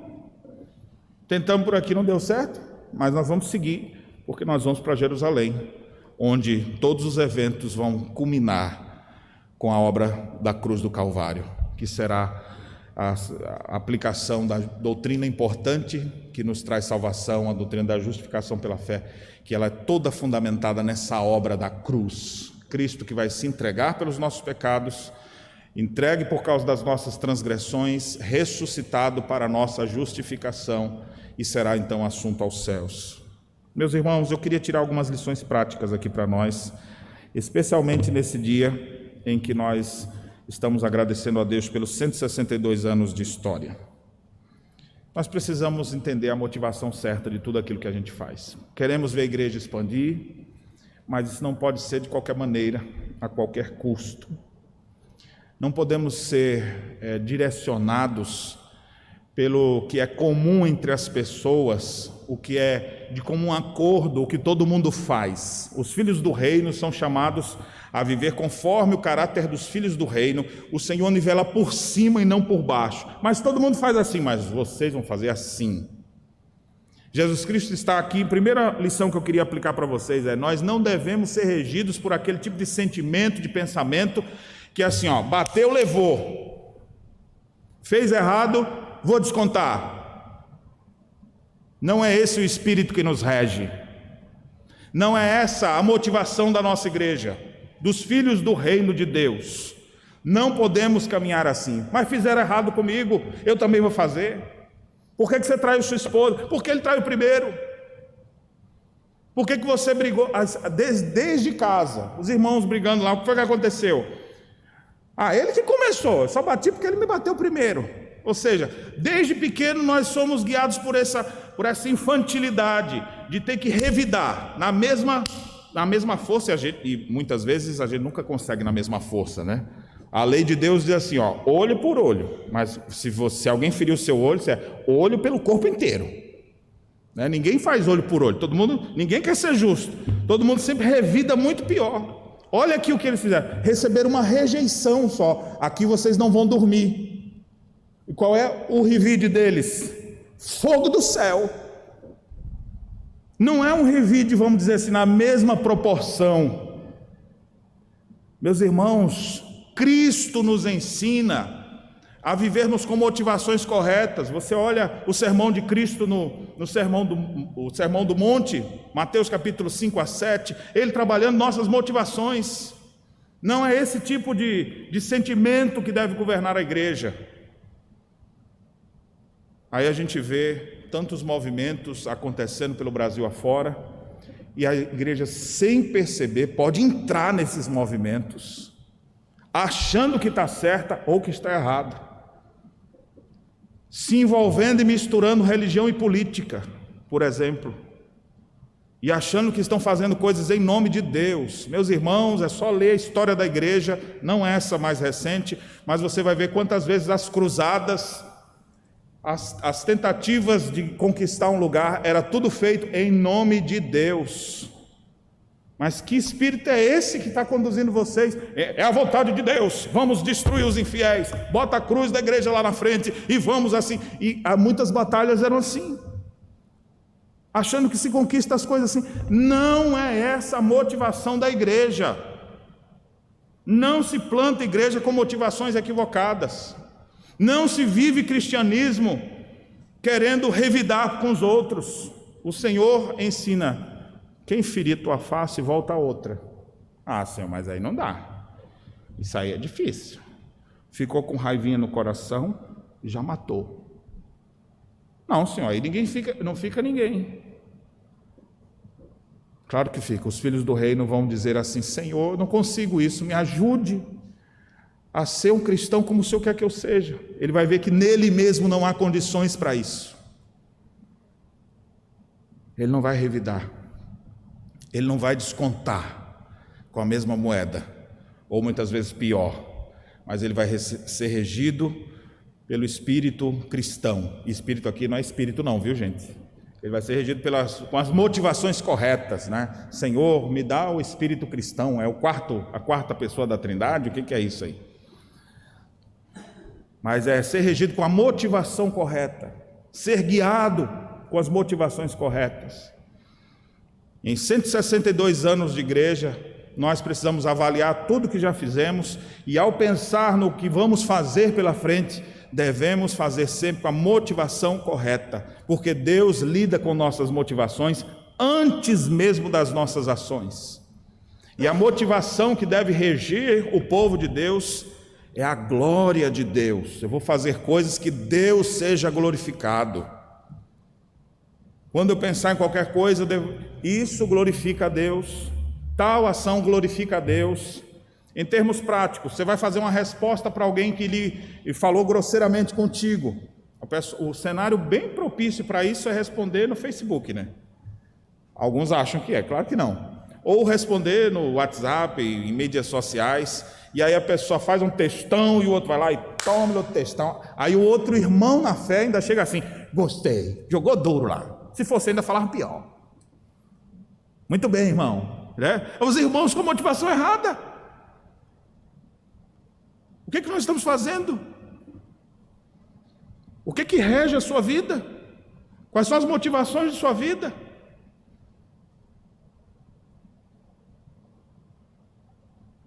Tentamos por aqui, não deu certo, mas nós vamos seguir, porque nós vamos para Jerusalém, onde todos os eventos vão culminar com a obra da cruz do Calvário, que será a aplicação da doutrina importante que nos traz salvação, a doutrina da justificação pela fé, que ela é toda fundamentada nessa obra da cruz. Cristo que vai se entregar pelos nossos pecados, entregue por causa das nossas transgressões, ressuscitado para a nossa justificação e será então assunto aos céus. Meus irmãos, eu queria tirar algumas lições práticas aqui para nós, especialmente nesse dia em que nós estamos agradecendo a Deus pelos 162 anos de história. Nós precisamos entender a motivação certa de tudo aquilo que a gente faz. Queremos ver a igreja expandir, mas isso não pode ser de qualquer maneira, a qualquer custo. Não podemos ser direcionados pelo que é comum entre as pessoas, o que é de comum acordo, o que todo mundo faz. Os filhos do reino são chamados a viver conforme o caráter dos filhos do reino. O Senhor nivela por cima e não por baixo. Mas todo mundo faz assim, mas vocês vão fazer assim. Jesus Cristo está aqui. Primeira lição que eu queria aplicar para vocês é: nós não devemos ser regidos por aquele tipo de sentimento, de pensamento, que é assim, bateu, levou. Fez errado, vou descontar. Não é esse o espírito que nos rege. Não é essa a motivação da nossa igreja, dos filhos do reino de Deus. Não podemos caminhar assim. Mas fizeram errado comigo, eu também vou fazer. Por que você traiu sua esposa? Porque ele traiu primeiro. Por que você brigou? Desde casa, os irmãos brigando lá, o que foi que aconteceu? Ele que começou, eu só bati porque ele me bateu primeiro. Ou seja, desde pequeno nós somos guiados por essa infantilidade de ter que revidar na mesma força, e muitas vezes a gente nunca consegue na mesma força, né? A lei de Deus diz assim, olho por olho, mas se alguém ferir o seu olho, você é olho pelo corpo inteiro, né? Ninguém faz olho por olho, ninguém quer ser justo, todo mundo sempre revida muito pior. Olha aqui o que eles fizeram: receberam uma rejeição só. Aqui vocês não vão dormir. E qual é o revide deles? Fogo do céu. Não é um revide, vamos dizer assim, na mesma proporção. Meus irmãos, Cristo nos ensina a vivermos com motivações corretas. Você olha o sermão de Cristo no sermão do Monte, Mateus capítulo 5 a 7, ele trabalhando nossas motivações. Não é esse tipo de sentimento que deve governar a igreja. Aí a gente vê tantos movimentos acontecendo pelo Brasil afora, e a igreja, sem perceber, pode entrar nesses movimentos, achando que está certa ou que está errada, se envolvendo e misturando religião e política, por exemplo, e achando que estão fazendo coisas em nome de Deus. Meus irmãos, é só ler a história da igreja, não essa mais recente, mas você vai ver quantas vezes as cruzadas, as tentativas de conquistar um lugar, era tudo feito em nome de Deus. Mas que espírito é esse que está conduzindo vocês? É a vontade de Deus, vamos destruir os infiéis, bota a cruz da igreja lá na frente e vamos assim. E muitas batalhas eram assim, achando que se conquista as coisas assim. Não é essa a motivação da igreja. Não se planta igreja com motivações equivocadas. Não se vive cristianismo querendo revidar com os outros. O Senhor ensina: quem ferir tua face, volta a outra. Senhor, mas aí não dá. Isso aí é difícil. Ficou com raivinha no coração e já matou. Não, Senhor, aí não fica ninguém. Claro que fica. Os filhos do reino vão dizer assim: Senhor, eu não consigo isso, me ajude a ser um cristão como o Senhor quer que eu seja. Ele vai ver que nele mesmo não há condições para isso. Ele não vai revidar, ele não vai descontar com a mesma moeda, ou muitas vezes pior, mas ele vai ser regido pelo espírito cristão. E espírito aqui não é espírito não, viu gente? Ele vai ser regido com as motivações corretas, né? Senhor, me dá o espírito cristão. É a quarta pessoa da Trindade. O que é isso aí? Mas é ser regido com a motivação correta, ser guiado com as motivações corretas. Em 162 anos de igreja, nós precisamos avaliar tudo que já fizemos, e ao pensar no que vamos fazer pela frente, devemos fazer sempre com a motivação correta, porque Deus lida com nossas motivações antes mesmo das nossas ações. E a motivação que deve reger o povo de Deus é a glória de Deus. Eu vou fazer coisas que Deus seja glorificado. Quando eu pensar em qualquer coisa, isso glorifica a Deus, tal ação glorifica a Deus. Em termos práticos, você vai fazer uma resposta para alguém que lhe falou grosseiramente contigo. O cenário bem propício para isso é responder no Facebook, né? Alguns acham que é, claro que não. Ou responder no WhatsApp, em mídias sociais, e aí a pessoa faz um textão e o outro vai lá e toma o textão. Aí o outro irmão na fé ainda chega assim: gostei, jogou duro lá. Se fosse ainda falar pior. Muito bem, irmão. Né? Os irmãos com motivação errada. O que nós estamos fazendo? O que rege a sua vida? Quais são as motivações de sua vida?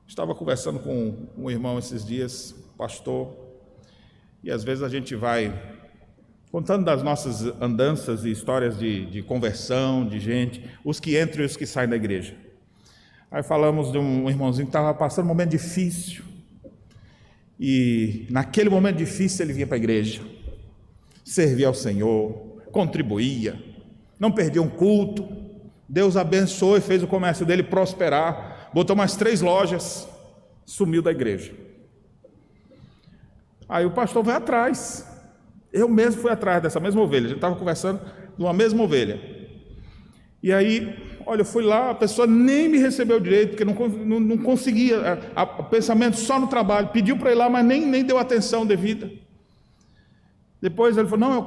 Estava conversando com um irmão esses dias, pastor, e às vezes a gente vai contando das nossas andanças e histórias de conversão, de gente, os que entram e os que saem da igreja. Aí falamos de um irmãozinho que estava passando um momento difícil, e naquele momento difícil ele vinha para a igreja, servia ao Senhor, contribuía, não perdia um culto. Deus abençoou e fez o comércio dele prosperar, botou mais 3 lojas, sumiu da igreja. Aí o pastor vai atrás, eu mesmo fui atrás dessa mesma ovelha, a gente estava conversando de uma mesma ovelha, e aí, olha, eu fui lá, a pessoa nem me recebeu direito, porque não conseguia, o pensamento só no trabalho, pediu para ir lá, mas nem deu atenção devida. Depois ele falou, não,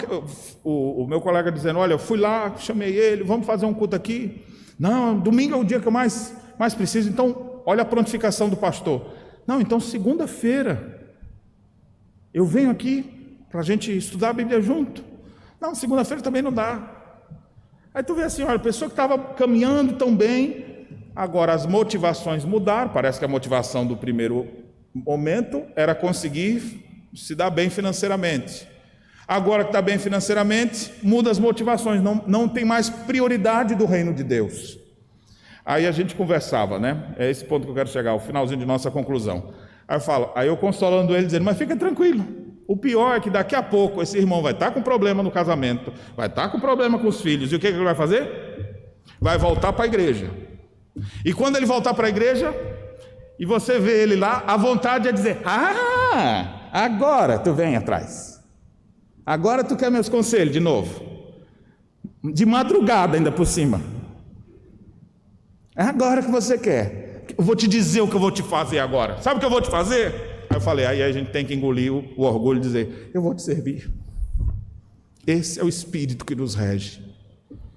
o meu colega dizendo, olha, eu fui lá, chamei ele, vamos fazer um culto aqui. Não, domingo é o dia que eu mais preciso, então, olha a prontificação do pastor. Não, então segunda-feira, eu venho aqui para a gente estudar a Bíblia junto. Não, segunda-feira também não dá. Aí tu vê assim, olha, a pessoa que estava caminhando tão bem, agora as motivações mudaram, parece que a motivação do primeiro momento era conseguir se dar bem financeiramente. Agora que está bem financeiramente, muda as motivações, não tem mais prioridade do reino de Deus. Aí a gente conversava, né? É esse ponto que eu quero chegar, o finalzinho de nossa conclusão. Aí eu consolando ele, dizendo, mas fica tranquilo, o pior é que daqui a pouco esse irmão vai estar com problema no casamento, vai estar com problema com os filhos, e o que ele vai fazer? Vai voltar para a igreja. E quando ele voltar para a igreja, e você vê ele lá, a vontade é dizer, agora tu vem atrás. Agora tu quer meus conselhos de novo, de madrugada ainda por cima. É agora que você quer. Eu vou te dizer o que eu vou te fazer agora. Sabe o que eu vou te fazer? Aí eu falei, aí a gente tem que engolir o orgulho e dizer, eu vou te servir. Esse é o espírito que nos rege.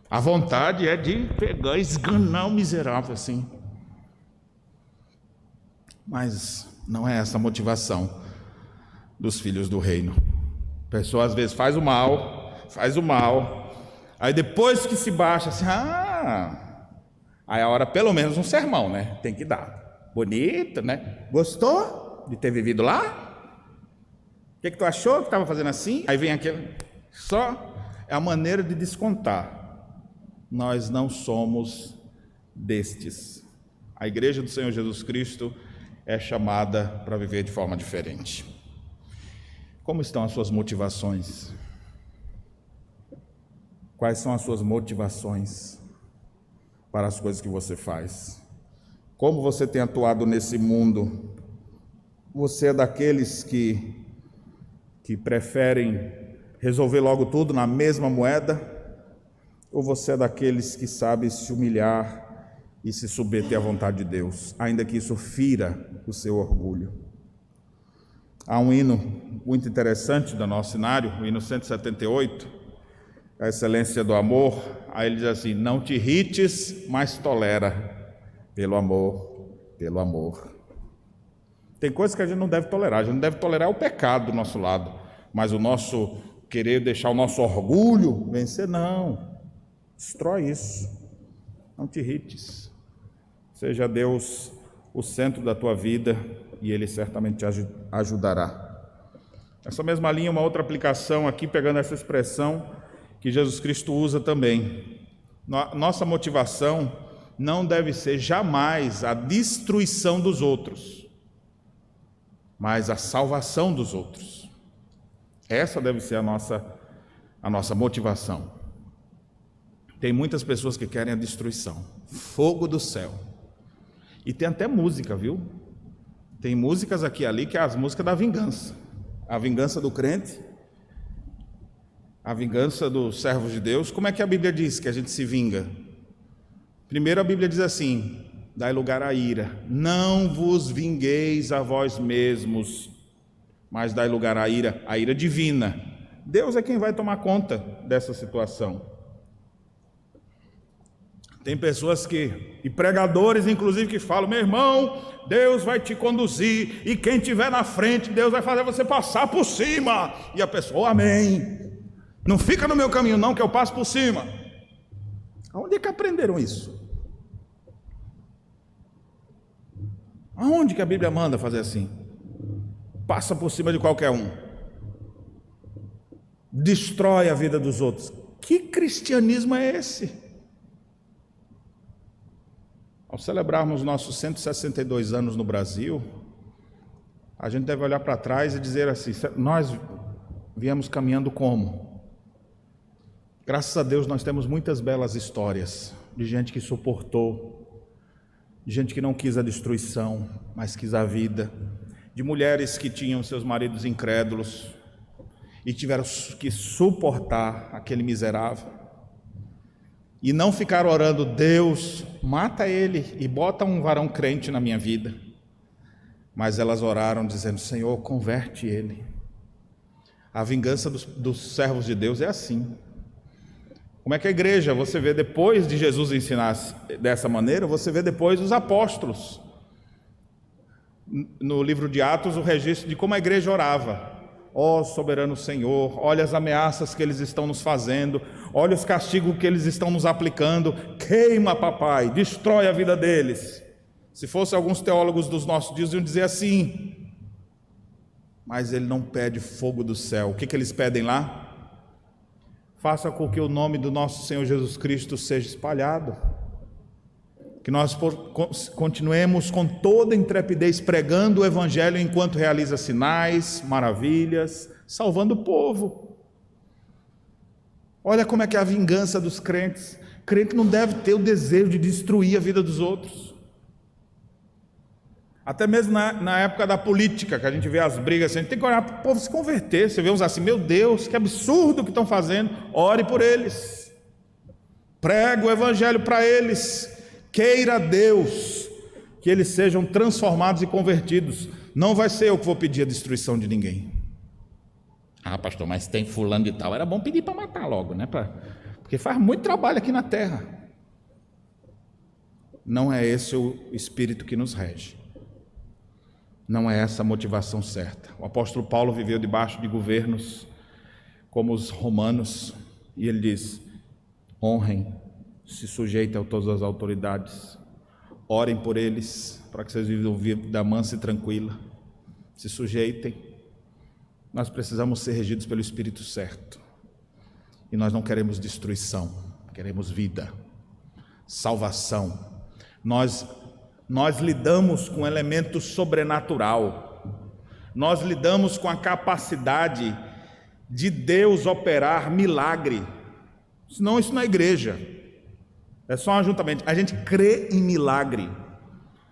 A vontade é de pegar e esganar o miserável assim. Mas não é essa a motivação dos filhos do reino. A pessoa às vezes faz o mal, aí depois que se baixa assim, aí a hora pelo menos um sermão, né? Tem que dar. Bonito, né? Gostou de ter vivido lá? O que tu achou que estava fazendo assim? Aí vem aquele, só é a maneira de descontar. Nós não somos destes. A igreja do Senhor Jesus Cristo é chamada para viver de forma diferente. Como estão as suas motivações? Quais são as suas motivações para as coisas que você faz? Como você tem atuado nesse mundo? Você é daqueles que preferem resolver logo tudo na mesma moeda? Ou você é daqueles que sabe se humilhar e se submeter à vontade de Deus, ainda que isso fira o seu orgulho? Há um hino muito interessante do nosso cenário, o hino 178, a excelência do amor. Aí ele diz assim, não te irrites, mas tolera, pelo amor, pelo amor. Tem coisas que a gente não deve tolerar, a gente não deve tolerar o pecado do nosso lado, mas o nosso querer deixar o nosso orgulho vencer, não, destrói isso, não te irrites, seja Deus o centro da tua vida, e Ele certamente te ajudará. Essa mesma linha, uma outra aplicação aqui, pegando essa expressão que Jesus Cristo usa também. Nossa motivação não deve ser jamais a destruição dos outros, mas a salvação dos outros. Essa deve ser a nossa motivação. Tem muitas pessoas que querem a destruição, fogo do céu. E tem até música, viu? Tem músicas aqui e ali que é as músicas da vingança. A vingança do crente, a vingança dos servos de Deus. Como é que a Bíblia diz que a gente se vinga? Primeiro a Bíblia diz assim: dai lugar à ira. Não vos vingueis a vós mesmos, mas dai lugar à ira divina. Deus é quem vai tomar conta dessa situação. Tem pessoas e pregadores inclusive que falam: meu irmão, Deus vai te conduzir, e quem estiver na frente, Deus vai fazer você passar por cima. E a pessoa: amém, não fica no meu caminho não, que eu passo por cima. Aonde é que aprenderam isso? Aonde que a Bíblia manda fazer assim? Passa por cima de qualquer um, destrói a vida dos outros. Que cristianismo é esse? Ao celebrarmos nossos 162 anos no Brasil, a gente deve olhar para trás e dizer assim: nós viemos caminhando como? Graças a Deus nós temos muitas belas histórias de gente que suportou, de gente que não quis a destruição, mas quis a vida, de mulheres que tinham seus maridos incrédulos e tiveram que suportar aquele miserável, e não ficar orando: Deus, mata ele e bota um varão crente na minha vida. Mas elas oraram dizendo: Senhor, converte ele. A vingança dos servos de Deus é assim. Como é que a igreja, você vê depois de Jesus ensinar dessa maneira, você vê depois os apóstolos. No livro de Atos, o registro de como a igreja orava: ó soberano Senhor, olha as ameaças que eles estão nos fazendo, olha os castigos que eles estão nos aplicando, queima, papai, destrói a vida deles. Se fosse alguns teólogos dos nossos dias, iam dizer assim: mas ele não pede fogo do céu. O que eles pedem lá? Faça com que o nome do nosso Senhor Jesus Cristo seja espalhado, que nós continuemos com toda intrepidez pregando o Evangelho enquanto realiza sinais, maravilhas, salvando o povo. Olha como é que é a vingança dos crentes. Crente não deve ter o desejo de destruir a vida dos outros. Até mesmo na época da política, que a gente vê as brigas, a gente tem que orar para o povo se converter. Você vê uns assim: meu Deus, que absurdo que estão fazendo. Ore por eles, pregue o Evangelho para eles. Queira Deus que eles sejam transformados e convertidos. Não vai ser eu que vou pedir a destruição de ninguém. Ah, pastor, mas tem fulano de tal. Era bom pedir para matar logo, né? Porque faz muito trabalho aqui na terra. Não é esse o espírito que nos rege. Não é essa a motivação certa. O apóstolo Paulo viveu debaixo de governos como os romanos, e ele diz: honrem, se sujeitem a todas as autoridades, orem por eles, para que vocês vivam vida mansa e tranquila, se sujeitem. Nós precisamos ser regidos pelo Espírito certo, e nós não queremos destruição, queremos vida, salvação. Nós lidamos com elemento sobrenatural, nós lidamos com a capacidade de Deus operar milagre. Senão isso não é igreja, é só um ajuntamento. A gente crê em milagre,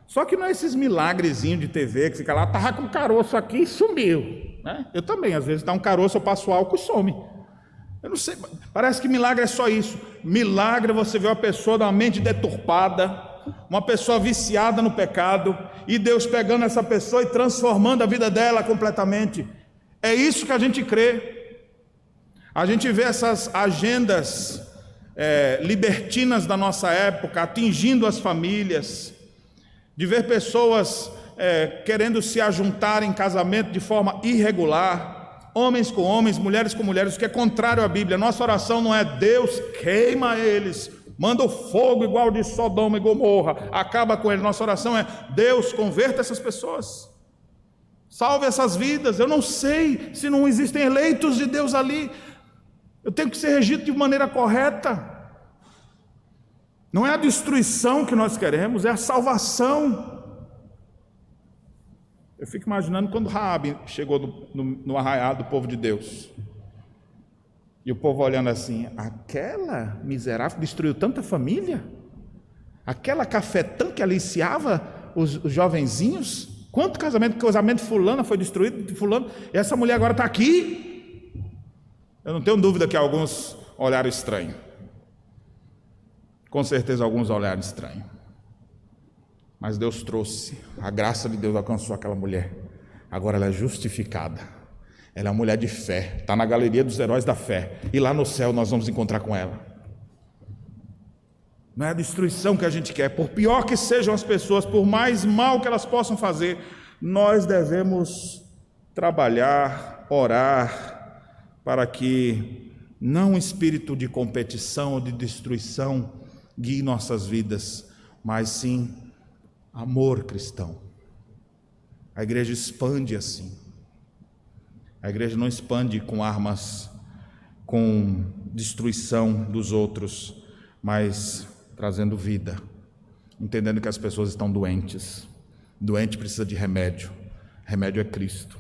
só que não é esses milagrezinhos de TV que fica lá: estava com caroço aqui e sumiu, né? Eu também, às vezes dá um caroço, eu passo álcool e some. Eu não sei, parece que milagre é só isso. Milagre é você ver uma pessoa de uma mente deturpada, uma pessoa viciada no pecado, e Deus pegando essa pessoa e transformando a vida dela completamente. É isso que a gente crê. A gente vê essas agendas libertinas da nossa época atingindo as famílias, de ver pessoas querendo se ajuntar em casamento de forma irregular, homens com homens, mulheres com mulheres, o que é contrário à Bíblia. Nossa oração não é: Deus, queima eles, manda o fogo igual de Sodoma e Gomorra, acaba com eles. Nossa oração é: Deus, converta essas pessoas, salve essas vidas. Eu não sei se não existem eleitos de Deus ali. Eu tenho que ser regido de maneira correta. Não é a destruição que nós queremos, é a salvação. Eu fico imaginando quando Raabe chegou no arraial do povo de Deus, e o povo olhando assim: aquela miserável destruiu tanta família, aquela cafetã que aliciava os jovenzinhos, Quanto casamento fulana foi destruído, de fulano, e essa mulher agora está aqui. Eu não tenho dúvida que alguns olharam estranho. Com certeza alguns olharam estranho. Mas Deus trouxe, a graça de Deus alcançou aquela mulher. Agora ela é justificada. Ela é uma mulher de fé, está na galeria dos heróis da fé. E lá no céu nós vamos encontrar com ela. Não é a destruição que a gente quer. Por pior que sejam as pessoas, por mais mal que elas possam fazer, nós devemos trabalhar, orar, para que não um espírito de competição ou de destruição guie nossas vidas, mas sim amor cristão. A igreja expande assim. A igreja não expande com armas, com destruição dos outros, mas trazendo vida, entendendo que as pessoas estão doentes. Doente precisa de remédio. Remédio é Cristo.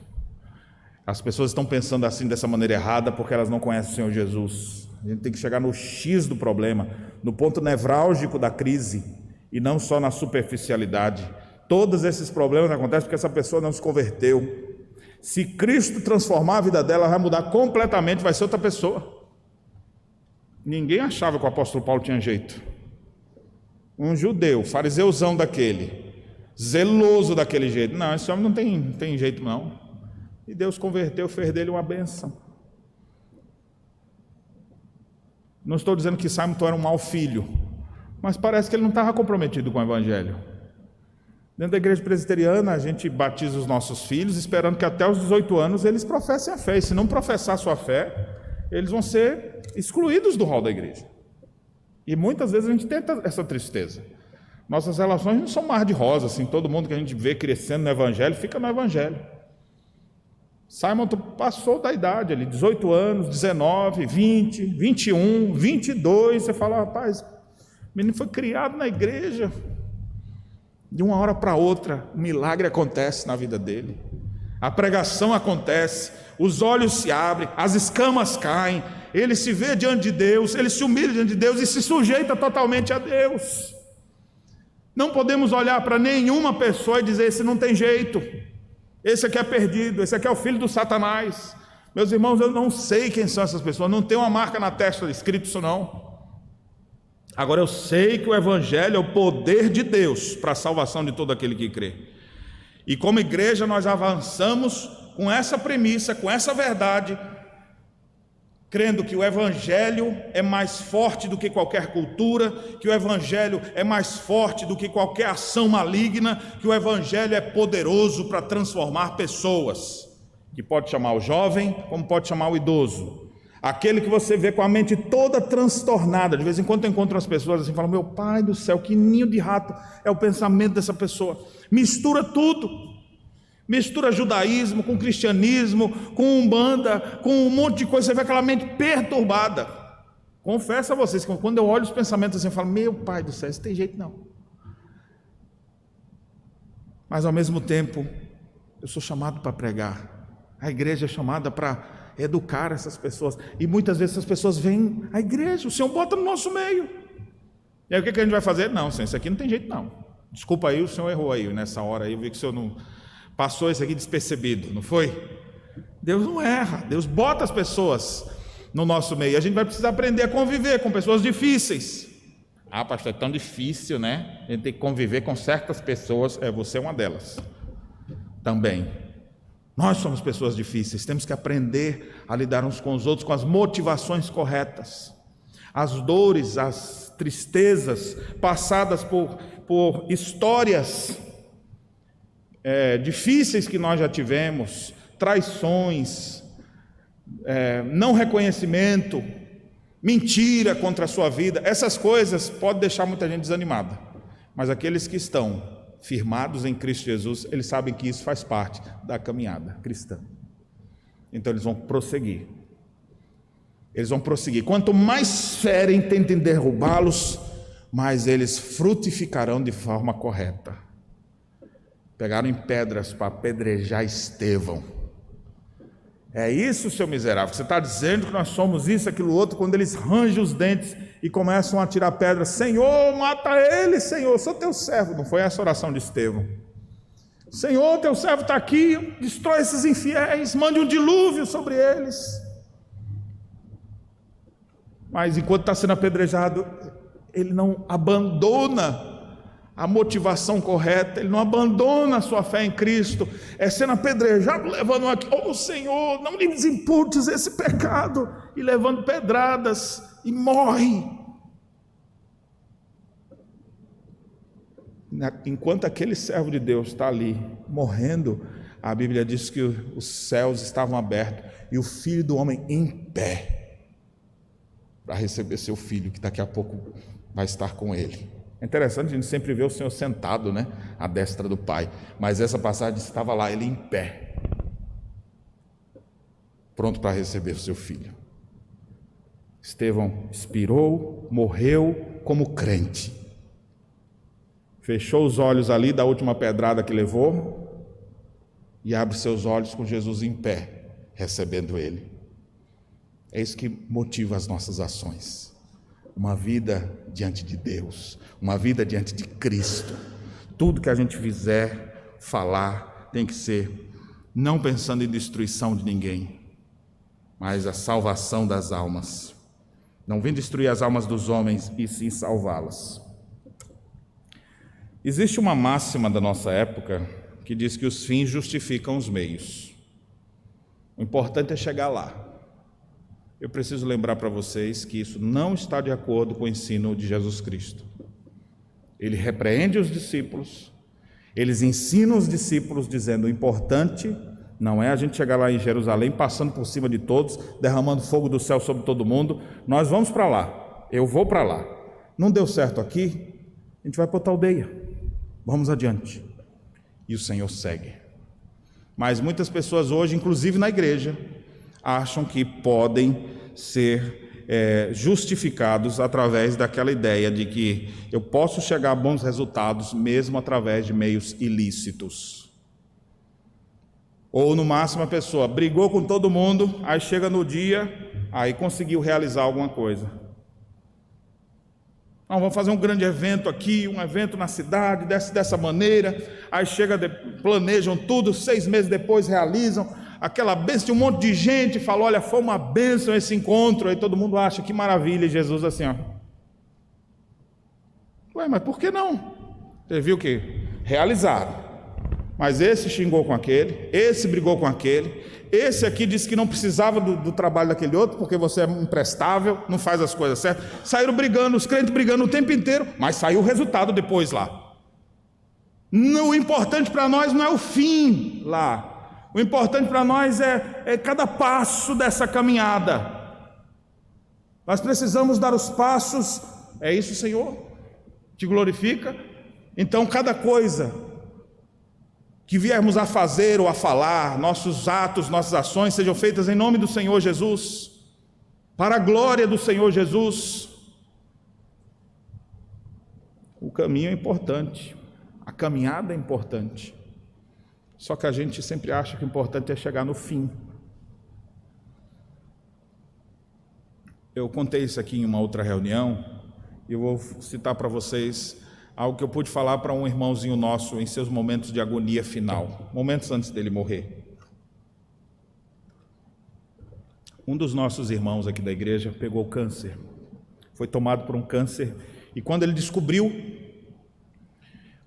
As pessoas estão pensando assim dessa maneira errada porque elas não conhecem o Senhor Jesus. A gente tem que chegar no X do problema, no ponto nevrálgico da crise, e não só na superficialidade. Todos esses problemas acontecem porque essa pessoa não se converteu. Se Cristo transformar a vida dela, ela vai mudar completamente, vai ser outra pessoa. Ninguém achava que o apóstolo Paulo tinha jeito. Um judeu, fariseuzão daquele, zeloso daquele jeito. Não, esse homem não tem jeito não. E Deus converteu, fez dele uma bênção. Não estou dizendo que Simonton era um mau filho, mas parece que ele não estava comprometido com o evangelho. Dentro da igreja presbiteriana, a gente batiza os nossos filhos, esperando que até os 18 anos eles professem a fé. E se não professar a sua fé, eles vão ser excluídos do hall da igreja. E muitas vezes a gente tem essa tristeza. Nossas relações não são mar de rosa, assim, todo mundo que a gente vê crescendo no evangelho, fica no evangelho. Simonton passou da idade ali, 18 anos, 19, 20, 21, 22, você fala, rapaz, o menino foi criado na igreja. De uma hora para outra, um milagre acontece na vida dele. A pregação acontece, os olhos se abrem, as escamas caem, ele se vê diante de Deus, ele se humilha diante de Deus e se sujeita totalmente a Deus. Não podemos olhar para nenhuma pessoa e dizer, esse não tem jeito, esse aqui é perdido, esse aqui é o filho do Satanás. Meus irmãos, eu não sei quem são essas pessoas, não tem uma marca na testa escrito isso não. Agora eu sei que o evangelho é o poder de Deus para a salvação de todo aquele que crê. E como igreja nós avançamos com essa premissa, com essa verdade, crendo que o evangelho é mais forte do que qualquer cultura, que o evangelho é mais forte do que qualquer ação maligna, que o evangelho é poderoso para transformar pessoas, que pode chamar o jovem, como pode chamar o idoso. Aquele que você vê com a mente toda transtornada, de vez em quando eu encontro as pessoas assim, falam, meu pai do céu, que ninho de rato é o pensamento dessa pessoa. Mistura tudo, mistura judaísmo com cristianismo, com umbanda, com um monte de coisa, você vê aquela mente perturbada. Confesso a vocês que quando eu olho os pensamentos assim, eu falo, meu pai do céu, isso tem jeito não. Mas ao mesmo tempo, eu sou chamado para pregar, a igreja é chamada para educar essas pessoas, e muitas vezes essas pessoas vêm à igreja, o Senhor bota no nosso meio, e aí o que a gente vai fazer? Não, Senhor, isso aqui não tem jeito não, desculpa aí, o Senhor errou aí, nessa hora aí, eu vi que o Senhor não passou isso aqui despercebido, não foi? Deus não erra, Deus bota as pessoas no nosso meio, a gente vai precisar aprender a conviver com pessoas difíceis. Ah, pastor, é tão difícil, né? A gente tem que conviver com certas pessoas, você é uma delas, também. Nós somos pessoas difíceis, temos que aprender a lidar uns com os outros com as motivações corretas. As dores, as tristezas passadas por histórias difíceis que nós já tivemos, traições, não reconhecimento, mentira contra a sua vida, essas coisas podem deixar muita gente desanimada, mas aqueles que estão firmados em Cristo Jesus, eles sabem que isso faz parte da caminhada cristã. Então eles vão prosseguir. Eles vão prosseguir. Quanto mais ferem tentem derrubá-los, mais eles frutificarão de forma correta. Pegaram em pedras para apedrejar Estevão. É isso, seu miserável, você está dizendo que nós somos isso, aquilo, outro, quando eles rangem os dentes e começam a tirar pedras, Senhor, mata ele, Senhor, eu sou teu servo. Não foi essa oração de Estevão. Senhor, teu servo está aqui, destrói esses infiéis, mande um dilúvio sobre eles. Mas enquanto está sendo apedrejado, ele não abandona a motivação correta, ele não abandona a sua fé em Cristo, é sendo apedrejado, levando aqui, oh Senhor, não lhes imputes esse pecado, e levando pedradas, e morre. Enquanto aquele servo de Deus está ali, morrendo, a Bíblia diz que os céus estavam abertos, e o Filho do Homem em pé, para receber seu filho, que daqui a pouco vai estar com ele. É interessante, a gente sempre vê o Senhor sentado, né, à destra do Pai, mas essa passagem estava lá, ele em pé, pronto para receber o seu filho. Estevão expirou, morreu como crente, fechou os olhos ali da última pedrada que levou e abre seus olhos com Jesus em pé, recebendo ele. É isso que motiva as nossas ações. Uma vida diante de Deus, uma vida diante de Cristo. Tudo que a gente fizer, falar, tem que ser não pensando em destruição de ninguém, mas a salvação das almas. Não vem destruir as almas dos homens, e sim salvá-las. Existe uma máxima da nossa época que diz que os fins justificam os meios. O importante é chegar lá. Eu preciso lembrar para vocês que isso não está de acordo com o ensino de Jesus Cristo. Ele repreende os discípulos, eles ensinam os discípulos dizendo: o importante não é a gente chegar lá em Jerusalém, passando por cima de todos, derramando fogo do céu sobre todo mundo. Nós vamos para lá, eu vou para lá. Não deu certo aqui, a gente vai para outra aldeia. Vamos adiante. E o Senhor segue. Mas muitas pessoas hoje, inclusive na igreja, acham que podem ser justificados através daquela ideia de que eu posso chegar a bons resultados mesmo através de meios ilícitos. Ou no máximo a pessoa brigou com todo mundo, aí chega no dia, aí conseguiu realizar alguma coisa. Não, vamos fazer um grande evento aqui, um evento na cidade, dessa maneira, aí planejam tudo, 6 meses depois realizam, aquela bênção de um monte de gente, fala: olha, foi uma bênção esse encontro, aí todo mundo acha que maravilha, e Jesus assim, ó. Ué, mas por que não? Você viu que realizaram, mas esse xingou com aquele, esse brigou com aquele, esse aqui disse que não precisava do trabalho daquele outro, porque você é imprestável, não faz as coisas certas. Saíram brigando, os crentes brigando o tempo inteiro, mas saiu o resultado depois lá. O importante para nós não é o fim lá, o importante para nós é cada passo dessa caminhada. Nós precisamos dar os passos. É isso, Senhor? Te glorifica? Então cada coisa que viermos a fazer ou a falar, nossos atos, nossas ações, sejam feitas em nome do Senhor Jesus, para a glória do Senhor Jesus. O caminho é importante, a caminhada é importante, só que a gente sempre acha que o importante é chegar no fim. Eu contei isso aqui em uma outra reunião, e eu vou citar para vocês algo que eu pude falar para um irmãozinho nosso em seus momentos de agonia final, momentos antes dele morrer. Um dos nossos irmãos aqui da igreja pegou câncer, foi tomado por um câncer, e quando ele descobriu,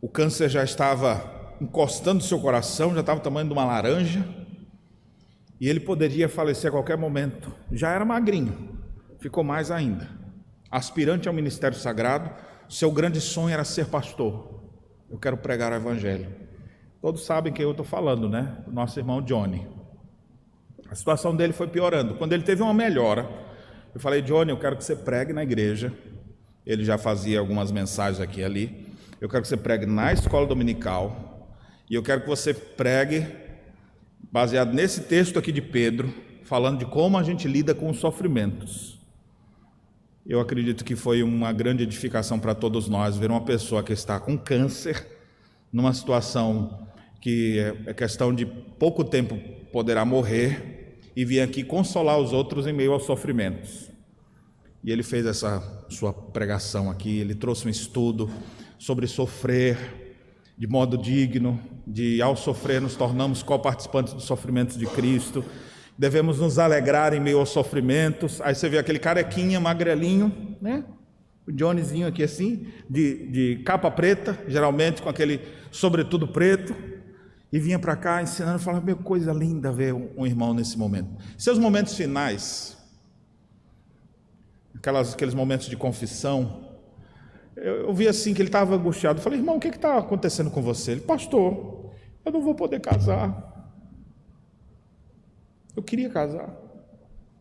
o câncer já estava encostando no seu coração, já estava do tamanho de uma laranja, e ele poderia falecer a qualquer momento. Já era magrinho, ficou mais ainda, aspirante ao ministério sagrado. Seu grande sonho era ser pastor. Eu quero pregar o evangelho. Todos sabem quem eu estou falando, né? O nosso irmão Johnny. A situação dele foi piorando. Quando ele teve uma melhora, eu falei: Johnny, eu quero que você pregue na igreja. Ele já fazia algumas mensagens aqui e ali. Eu quero que você pregue na escola dominical. E eu quero que você pregue baseado nesse texto aqui de Pedro, falando de como a gente lida com os sofrimentos. Eu acredito que foi uma grande edificação para todos nós ver uma pessoa que está com câncer, numa situação que é questão de pouco tempo poderá morrer, e vir aqui consolar os outros em meio aos sofrimentos. E ele fez essa sua pregação aqui, ele trouxe um estudo sobre sofrer, de modo digno, de ao sofrer nos tornamos co-participantes dos sofrimentos de Cristo, devemos nos alegrar em meio aos sofrimentos. Aí você vê aquele carequinha, magrelinho, né? O Johnnyzinho aqui assim, de capa preta, geralmente com aquele sobretudo preto, e vinha para cá ensinando, falando, meu, coisa linda ver um irmão nesse momento. Seus momentos finais, aqueles momentos de confissão, eu vi assim que ele estava angustiado. Eu falei, irmão, o que está acontecendo com você? Ele, pastor, eu não vou poder casar. Eu queria casar.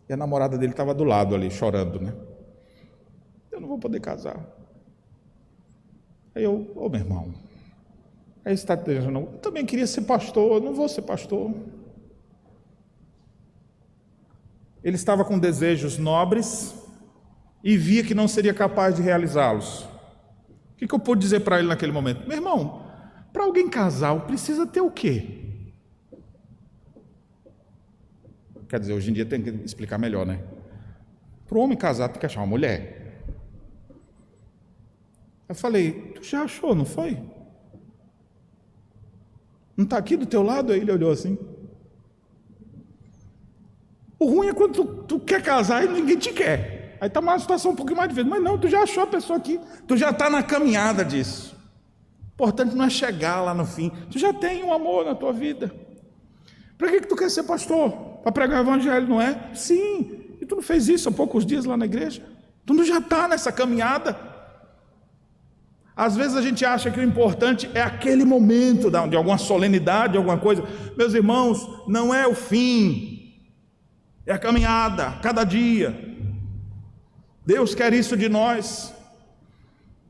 E a namorada dele estava do lado ali, chorando, né? Eu não vou poder casar. Aí eu, meu irmão, aí você está dizendo, eu também queria ser pastor, eu não vou ser pastor. Ele estava com desejos nobres e via que não seria capaz de realizá-los. O que eu pude dizer para ele naquele momento? Meu irmão, para alguém casar, precisa ter o quê? Quer dizer, hoje em dia tem que explicar melhor, né? Para o homem casar, tem que achar uma mulher. Eu falei, tu já achou, não foi? Não está aqui do teu lado? Aí ele olhou assim. O ruim é quando tu quer casar e ninguém te quer. Aí está uma situação um pouquinho mais difícil. Mas não, tu já achou a pessoa aqui. Tu já está na caminhada disso. O importante não é chegar lá no fim. Tu já tem um amor na tua vida. Para que tu quer ser pastor? Para pregar o evangelho, não é? Sim. E tu não fez isso há poucos dias lá na igreja? Tu não já está nessa caminhada? Às vezes a gente acha que o importante é aquele momento de alguma solenidade, alguma coisa. Meus irmãos, não é o fim, é a caminhada, cada dia. Deus quer isso de nós.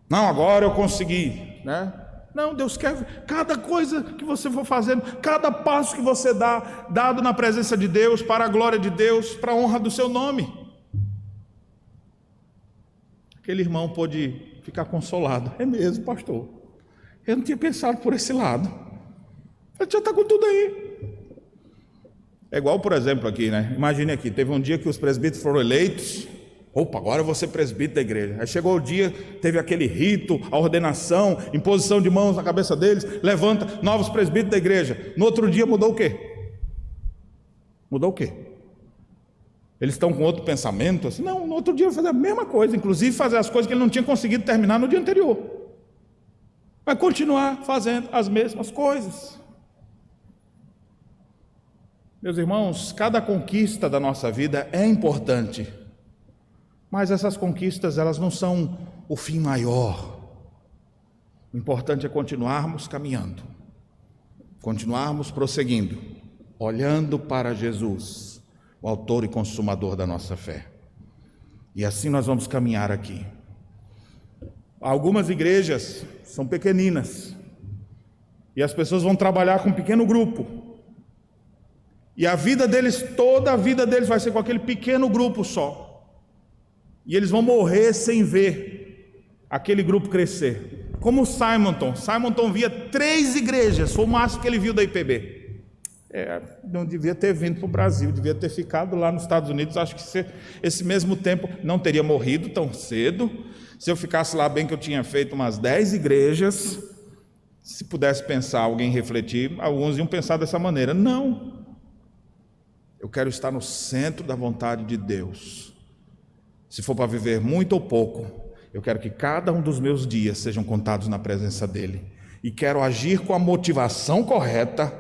Não, agora eu consegui, né? Não, Deus quer cada coisa que você for fazendo, cada passo que você dá, dado na presença de Deus, para a glória de Deus, para a honra do seu nome. Aquele irmão pôde ficar consolado. É mesmo, pastor. Eu não tinha pensado por esse lado. Ele já está com tudo aí. É igual, por exemplo, aqui, né? Imagine aqui, teve um dia que os presbíteros foram eleitos. Opa, agora eu vou ser presbítero da igreja. Aí chegou o dia, teve aquele rito, a ordenação, imposição de mãos na cabeça deles, levanta novos presbíteros da igreja. No outro dia mudou o quê? Mudou o quê? Eles estão com outro pensamento? Assim, não, no outro dia vai fazer a mesma coisa, inclusive fazer as coisas que ele não tinha conseguido terminar no dia anterior. Vai continuar fazendo as mesmas coisas. Meus irmãos, cada conquista da nossa vida é importante, mas essas conquistas, elas não são o fim maior. O importante é continuarmos caminhando, continuarmos prosseguindo, olhando para Jesus, o autor e consumador da nossa fé. E assim nós vamos caminhar aqui. Algumas igrejas são pequeninas, e as pessoas vão trabalhar com um pequeno grupo, e a vida deles, toda a vida deles vai ser com aquele pequeno grupo só, e eles vão morrer sem ver aquele grupo crescer. Como o Simonton via 3 igrejas, foi o máximo que ele viu da IPB. Não devia ter vindo para o Brasil, devia ter ficado lá nos Estados Unidos. Acho que esse mesmo tempo não teria morrido tão cedo. Se eu ficasse lá, bem que eu tinha feito umas 10 igrejas. Se pudesse pensar, alguém refletir, alguns iam pensar dessa maneira. Não, eu quero estar no centro da vontade de Deus. Se for para viver muito ou pouco, eu quero que cada um dos meus dias sejam contados na presença dEle, e quero agir com a motivação correta.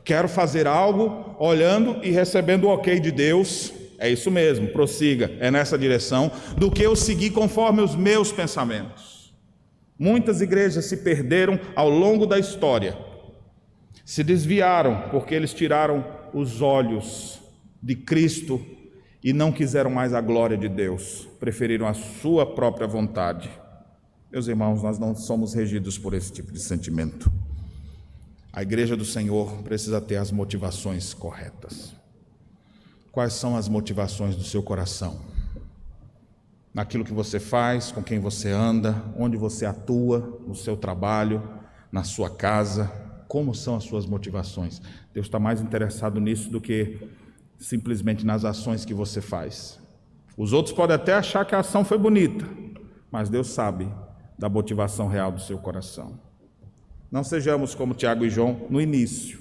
Quero fazer algo olhando e recebendo o ok de Deus. É isso mesmo, prossiga, é nessa direção, do que eu seguir conforme os meus pensamentos. Muitas igrejas se perderam ao longo da história, se desviaram porque eles tiraram os olhos de Cristo e não quiseram mais a glória de Deus, preferiram a sua própria vontade. Meus irmãos, nós não somos regidos por esse tipo de sentimento. A igreja do Senhor precisa ter as motivações corretas. Quais são as motivações do seu coração? Naquilo que você faz, com quem você anda, onde você atua, no seu trabalho, na sua casa. Como são as suas motivações? Deus está mais interessado nisso do que simplesmente nas ações que você faz. Os outros podem até achar que a ação foi bonita, mas Deus sabe da motivação real do seu coração. Não sejamos como Tiago e João no início,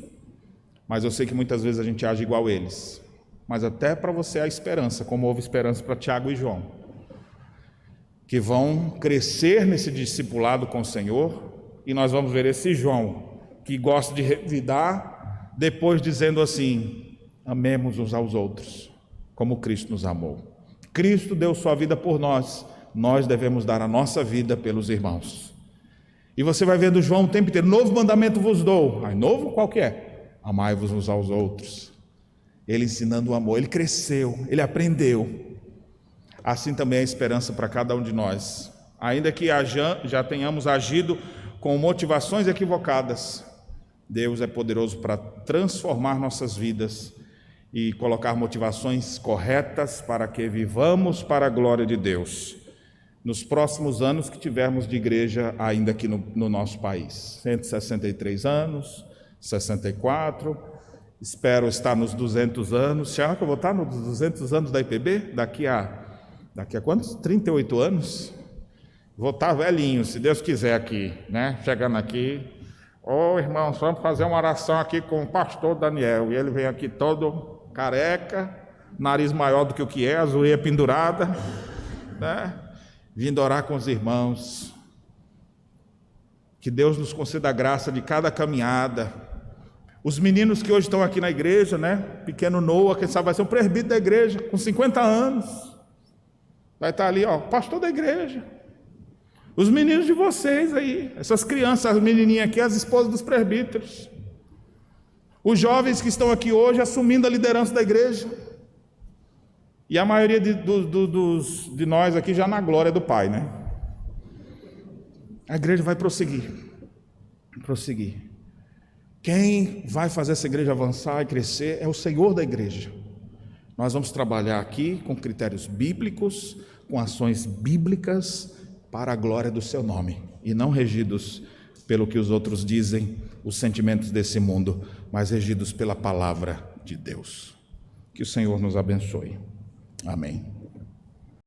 mas eu sei que muitas vezes a gente age igual eles. Mas até para você há esperança, como houve esperança para Tiago e João, que vão crescer nesse discipulado com o Senhor, e nós vamos ver esse João, que gosta de revidar, depois dizendo assim: amemos uns aos outros, como Cristo nos amou. Cristo deu sua vida por nós, nós devemos dar a nossa vida pelos irmãos. E você vai vendo João o tempo inteiro: novo mandamento vos dou. Aí, novo qual que é? Amai-vos uns aos outros. Ele ensinando o amor, ele cresceu, ele aprendeu. Assim também é a esperança para cada um de nós. Ainda que já tenhamos agido com motivações equivocadas, Deus é poderoso para transformar nossas vidas e colocar motivações corretas para que vivamos para a glória de Deus nos próximos anos que tivermos de igreja ainda aqui no nosso país. 163 anos, 64, espero estar nos 200 anos. Será que eu vou estar nos 200 anos da IPB? Daqui a quantos? 38 anos? Vou estar velhinho, se Deus quiser aqui, né? Chegando aqui. Ô, irmãos, vamos fazer uma oração aqui com o pastor Daniel. E ele vem aqui todo careca, nariz maior do que o que é, a zoeira pendurada, né? Vindo orar com os irmãos. Que Deus nos conceda a graça de cada caminhada. Os meninos que hoje estão aqui na igreja, né? Pequeno Noah, quem sabe vai ser um presbítero da igreja, com 50 anos. Vai estar ali, ó, pastor da igreja. Os meninos de vocês aí, essas crianças, as menininhas aqui, as esposas dos presbíteros. Os jovens que estão aqui hoje assumindo a liderança da igreja. E a maioria de nós aqui já na glória do Pai, né? A igreja vai prosseguir. Quem vai fazer essa igreja avançar e crescer é o Senhor da igreja. Nós vamos trabalhar aqui com critérios bíblicos, com ações bíblicas, para a glória do seu nome, e não regidos pelo que os outros dizem, os sentimentos desse mundo, mas regidos pela palavra de Deus. Que o Senhor nos abençoe. Amém.